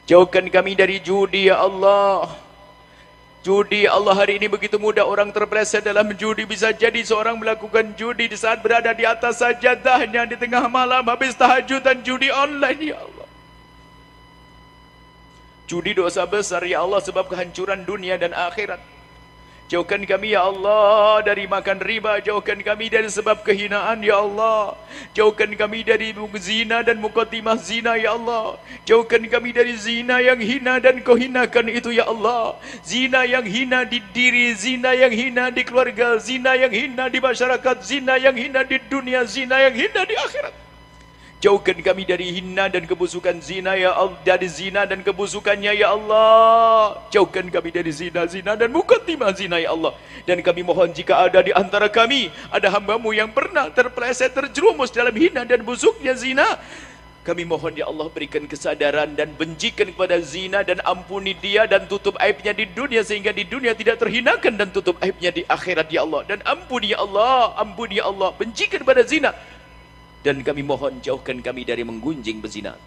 Jauhkan kami dari judi ya Allah. Judi ya Allah, hari ini begitu mudah orang terpeleset dalam judi. Bisa jadi seorang melakukan judi di saat berada di atas sajadahnya di tengah malam habis tahajud dan judi online ya Allah. Judi dosa besar ya Allah, sebab kehancuran dunia dan akhirat. Jauhkan kami ya Allah dari makan riba. Jauhkan kami dari sebab kehinaan ya Allah. Jauhkan kami dari zina dan mukaddimah zina ya Allah. Jauhkan kami dari zina yang hina dan kau hinakan itu ya Allah. Zina yang hina di diri, zina yang hina di keluarga, zina yang hina di masyarakat, zina yang hina di dunia, zina yang hina di akhirat. Jauhkan kami dari hina dan kebusukan zina ya Allah, dari zina dan kebusukannya ya Allah. Jauhkan kami dari zina dan mukaddimah zina ya Allah. Dan kami mohon jika ada di antara kami ada hamba-Mu yang pernah terpeleset terjerumus dalam hina dan busuknya zina, kami mohon ya Allah berikan kesadaran dan bencikan kepada zina dan ampuni dia dan tutup aibnya di dunia sehingga di dunia tidak terhinakan dan tutup aibnya di akhirat ya Allah. Dan ampuni ya Allah, bencikan kepada zina. Dan kami mohon jauhkan kami dari menggunjing berzina.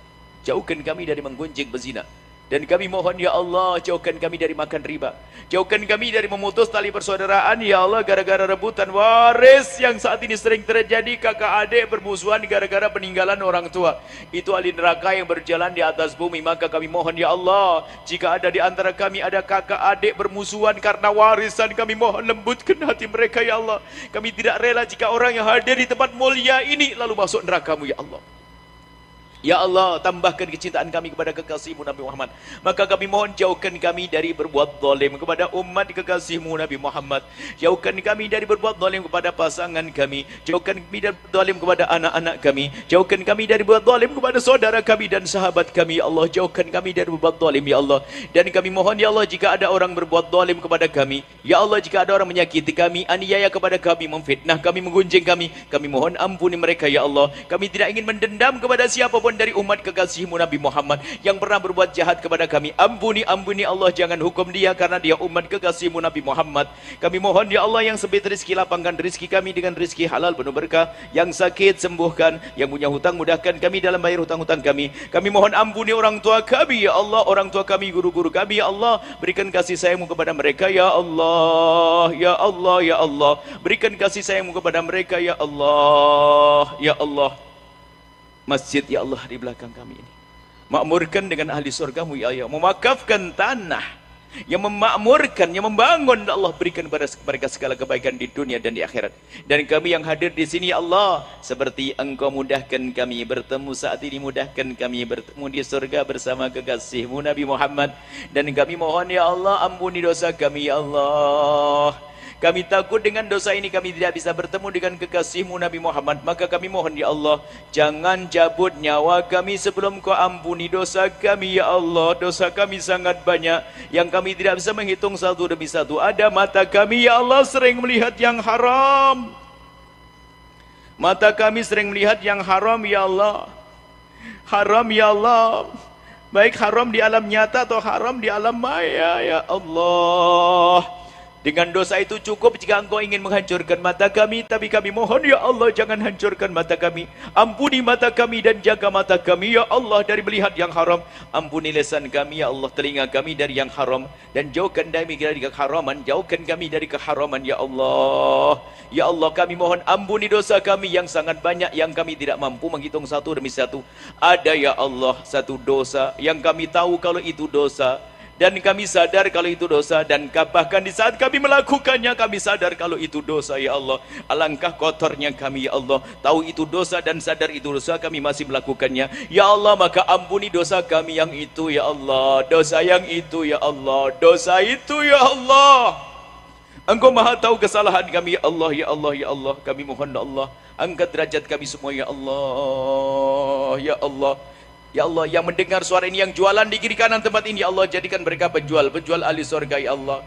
Jauhkan kami dari menggunjing berzina. Dan kami mohon ya Allah jauhkan kami dari makan riba. Jauhkan kami dari memutus tali persaudaraan ya Allah gara-gara rebutan waris yang saat ini sering terjadi, kakak adik bermusuhan gara-gara peninggalan orang tua. Itu ahli neraka yang berjalan di atas bumi. Maka kami mohon ya Allah, jika ada di antara kami ada kakak adik bermusuhan karena warisan, kami mohon lembutkan hati mereka ya Allah. Kami tidak rela jika orang yang hadir di tempat mulia ini lalu masuk neraka-Mu ya Allah. Ya Allah, tambahkan kecintaan kami kepada kekasih-Mu Nabi Muhammad. Maka kami mohon jauhkan kami dari berbuat zalim kepada umat kekasih-Mu Nabi Muhammad. Jauhkan kami dari berbuat zalim kepada pasangan kami. Jauhkan kami dari berbuat zalim kepada anak-anak kami. Jauhkan kami dari berbuat zalim kepada saudara kami dan sahabat kami. Ya Allah, jauhkan kami dari berbuat zalim ya Allah. Dan kami mohon ya Allah jika ada orang berbuat zalim kepada kami, ya Allah jika ada orang menyakiti kami, aniaya kepada kami, memfitnah kami, menggunjing kami mohon ampuni mereka ya Allah. Kami tidak ingin mendendam kepada siapapun dari umat kekasih-Mu Nabi Muhammad yang pernah berbuat jahat kepada kami. Ampuni Allah, jangan hukum dia karena dia umat kekasih-Mu Nabi Muhammad. Kami mohon ya Allah yang sempit rezeki, lapangkan rezeki kami dengan rezeki halal penuh berkah. Yang sakit sembuhkan, yang punya hutang mudahkan kami dalam bayar hutang-hutang kami. Kami mohon ampuni orang tua kami ya Allah, orang tua kami, guru-guru kami ya Allah. Berikan kasih sayang-Mu kepada mereka ya Allah, ya Allah, ya Allah. Berikan kasih sayang-Mu kepada mereka ya Allah, ya Allah. Masjid ya Allah di belakang kami ini makmurkan dengan ahli surga-Mu ya Allah. Memakafkan tanah yang memakmurkan, yang membangun ya Allah. Berikan kepada mereka segala kebaikan di dunia dan di akhirat. Dan kami yang hadir di sini ya Allah, seperti Engkau mudahkan kami bertemu saat ini, mudahkan kami bertemu di surga bersama kekasih-Mu Nabi Muhammad. Dan kami mohon ya Allah ampuni dosa kami ya Allah. Kami takut dengan dosa ini kami tidak bisa bertemu dengan kekasih-Mu Nabi Muhammad. Maka kami mohon ya Allah, jangan cabut nyawa kami sebelum Kau ampuni dosa kami ya Allah. Dosa kami sangat banyak yang kami tidak bisa menghitung satu demi satu. Ada mata kami ya Allah sering melihat yang haram. Mata kami sering melihat yang haram ya Allah. Haram ya Allah. Baik haram di alam nyata atau haram di alam maya ya Allah. Dengan dosa itu cukup jika Engkau ingin menghancurkan mata kami. Tapi kami mohon ya Allah jangan hancurkan mata kami. Ampuni mata kami dan jaga mata kami ya Allah dari melihat yang haram. Ampuni lisan kami ya Allah, telinga kami dari yang haram. Dan jauhkan kami dari keharaman. Jauhkan kami dari keharaman ya Allah. Ya Allah kami mohon ampuni dosa kami yang sangat banyak, yang kami tidak mampu menghitung satu demi satu. Ada ya Allah satu dosa yang kami tahu kalau itu dosa, dan kami sadar kalau itu dosa, dan bahkan di saat kami melakukannya kami sadar kalau itu dosa ya Allah. Alangkah kotornya kami ya Allah, tahu itu dosa dan sadar itu dosa kami masih melakukannya ya Allah. Maka ampuni dosa kami yang itu ya Allah, dosa yang itu ya Allah, dosa itu ya Allah. Engkau maha tahu kesalahan kami ya Allah, ya Allah, ya Allah. Kami mohon ya Allah, angkat derajat kami semua ya Allah, ya Allah. Ya Allah, yang mendengar suara ini, yang jualan di kiri kanan tempat ini, ya Allah, jadikan mereka penjual ahli surga, ya Allah.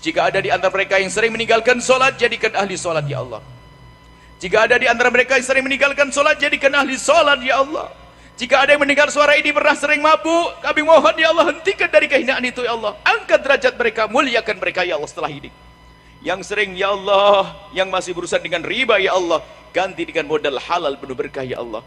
Jika ada di antara mereka yang sering meninggalkan solat, jadikan ahli solat, ya Allah. Jika ada di antara mereka yang sering meninggalkan solat, jadikan ahli solat, ya Allah. Jika ada yang mendengar suara ini pernah sering mabuk, kami mohon, ya Allah, hentikan dari kehinaan itu, ya Allah. Angkat derajat mereka, muliakan mereka, ya Allah, setelah ini. Yang sering, ya Allah, yang masih berurusan dengan riba, ya Allah, ganti dengan modal halal penuh berkah, ya Allah.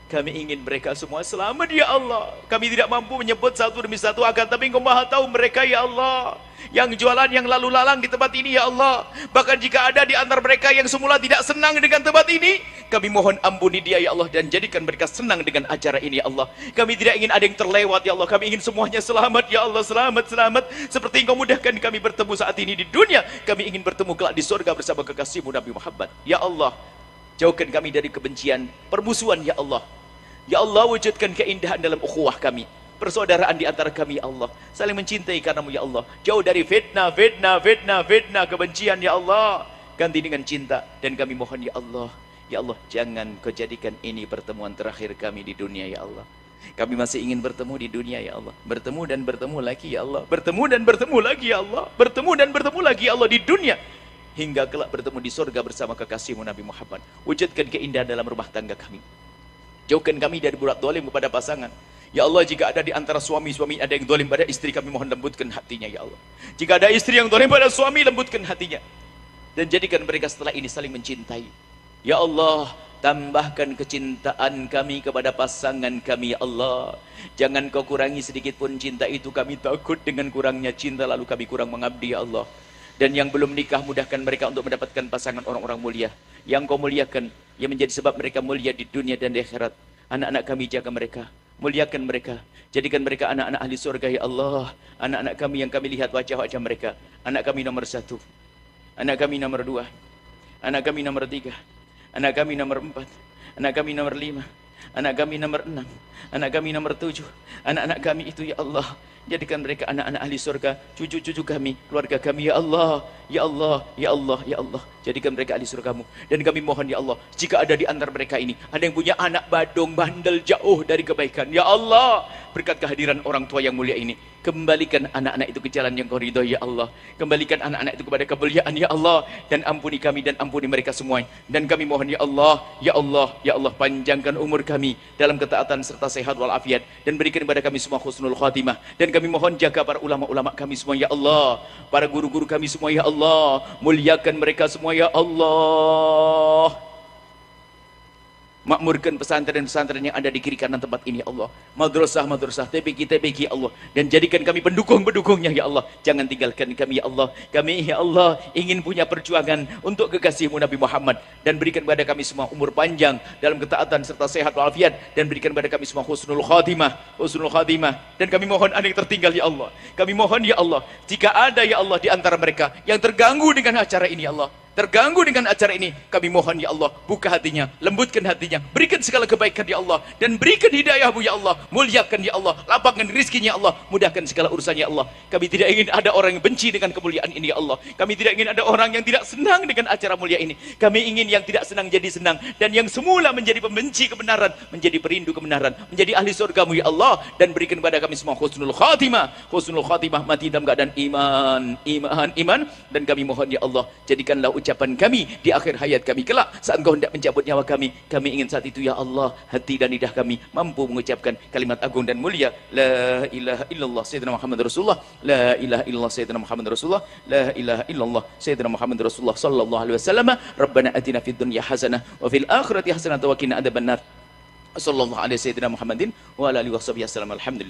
Kami ingin mereka semua selamat ya Allah. Kami tidak mampu menyebut satu demi satu, akan tapi Engkau maha tahu mereka ya Allah, yang jualan, yang lalu lalang di tempat ini ya Allah. Bahkan jika ada di antara mereka yang semula tidak senang dengan tempat ini, kami mohon ampuni dia ya Allah, dan jadikan mereka senang dengan acara ini ya Allah. Kami tidak ingin ada yang terlewat ya Allah. Kami ingin semuanya selamat ya Allah, selamat, selamat. Seperti Engkau mudahkan kami bertemu saat ini di dunia, kami ingin bertemu kelak di surga bersama kekasih-Mu Nabi Muhammad. Ya Allah, jauhkan kami dari kebencian, permusuhan ya Allah. Ya Allah, wujudkan keindahan dalam ukhuwah kami, persaudaraan di antara kami ya Allah, saling mencintai karenamu ya Allah. Jauh dari fitnah, fitnah, fitnah, fitnah, kebencian ya Allah, ganti dengan cinta. Dan kami mohon ya Allah, Ya Allah, jangan kau jadikan ini pertemuan terakhir kami di dunia ya Allah. Kami masih ingin bertemu di dunia ya Allah. Bertemu dan bertemu lagi ya Allah. Bertemu dan bertemu lagi ya Allah. Bertemu dan bertemu lagi ya Allah di dunia. Hingga kelak bertemu di surga bersama kekasihmu Nabi Muhammad. Wujudkan keindahan dalam rumah tangga kami. Jauhkan kami dari bulat dolim kepada pasangan. Ya Allah, jika ada di antara suami-suami ada yang dolim pada istri, kami mohon lembutkan hatinya ya Allah. Jika ada istri yang dolim pada suami, lembutkan hatinya. Dan jadikan mereka setelah ini saling mencintai. Ya Allah, tambahkan kecintaan kami kepada pasangan kami ya Allah. Jangan kau kurangi sedikit pun cinta itu. Kami takut dengan kurangnya cinta lalu kami kurang mengabdi ya Allah. Dan yang belum nikah, mudahkan mereka untuk mendapatkan pasangan orang-orang mulia yang kau muliakan, yang menjadi sebab mereka mulia di dunia dan di akhirat. Anak-anak kami, jaga mereka, muliakan mereka, jadikan mereka anak-anak ahli surga ya Allah. Anak-anak kami yang kami lihat wajah-wajah mereka, anak kami nomor 1, anak kami nomor 2, anak kami nomor 3, anak kami nomor 4, anak kami nomor 5, anak kami nomor 6, anak kami nomor 7. Anak-anak kami itu ya Allah, jadikan mereka anak-anak ahli surga. Cucu-cucu kami, keluarga kami ya Allah, ya Allah, ya Allah, ya Allah, jadikan mereka ahli surgamu. Dan kami mohon ya Allah, jika ada di antara mereka ini ada yang punya anak badung, bandel, jauh dari kebaikan, ya Allah, berkat kehadiran orang tua yang mulia ini, kembalikan anak-anak itu ke jalan yang kau ridhoi ya Allah. Kembalikan anak-anak itu kepada kemuliaan ya Allah. Dan ampuni kami dan ampuni mereka semua. Dan kami mohon ya Allah, ya Allah, ya Allah, panjangkan umur kami dalam ketaatan serta sehat walafiat. Dan berikan kepada kami semua husnul khatimah. Dan kami mohon jaga para ulama-ulama kami semua ya Allah. Para guru-guru kami semua ya Allah. Muliakan mereka semua ya Allah. Makmurkan pesantren-pesantren yang ada di kiri kanan tempat ini ya Allah. Madrasah-madrasah, TPQ-TPQ ya Allah. Dan jadikan kami pendukung-pendukungnya ya Allah. Jangan tinggalkan kami ya Allah. Kami ya Allah ingin punya perjuangan untuk kekasihmu Nabi Muhammad. Dan berikan kepada kami semua umur panjang dalam ketaatan serta sehat walafiat. Dan berikan kepada kami semua husnul khatimah. Husnul khatimah. Dan kami mohon ada yang tertinggal ya Allah. Kami mohon ya Allah, jika ada ya Allah di antara mereka yang terganggu dengan acara ini ya Allah, terganggu dengan acara ini, kami mohon ya Allah, buka hatinya, lembutkan hatinya, berikan segala kebaikan ya Allah, dan berikan hidayahmu ya Allah, muliakan ya Allah, lapangkan rizkinya ya Allah, mudahkan segala urusannya ya Allah. Kami tidak ingin ada orang yang benci dengan kemuliaan ini ya Allah. Kami tidak ingin ada orang yang tidak senang dengan acara mulia ini. Kami ingin yang tidak senang jadi senang, dan yang semula menjadi pembenci kebenaran menjadi perindu kebenaran, menjadi ahli surgamu ya Allah. Dan berikan kepada kami semua husnul khatimah, husnul khatimah, mati dalam keadaan iman. Dan kami mohon ya Allah, jadikanlah ucapan kami di akhir hayat kami kelak saat Engkau hendak mencabut nyawa kami. Kami ingin saat itu ya Allah, hati dan lidah kami mampu mengucapkan kalimat agung dan mulia, la ilaha illallah sayyidina Muhammad Rasulullah, la ilaha illallah sayyidina Muhammad Rasulullah, la ilaha illallah sayyidina Muhammad Rasulullah sallallahu alaihi wasallam. Rabbana atina fid dunya hasanah wa fil akhirati hasanah wa qina adzabannar. Sallallahu alaihi sayyidina Muhammadin wa ala alihi washabihi wasallam. Alhamdulillah.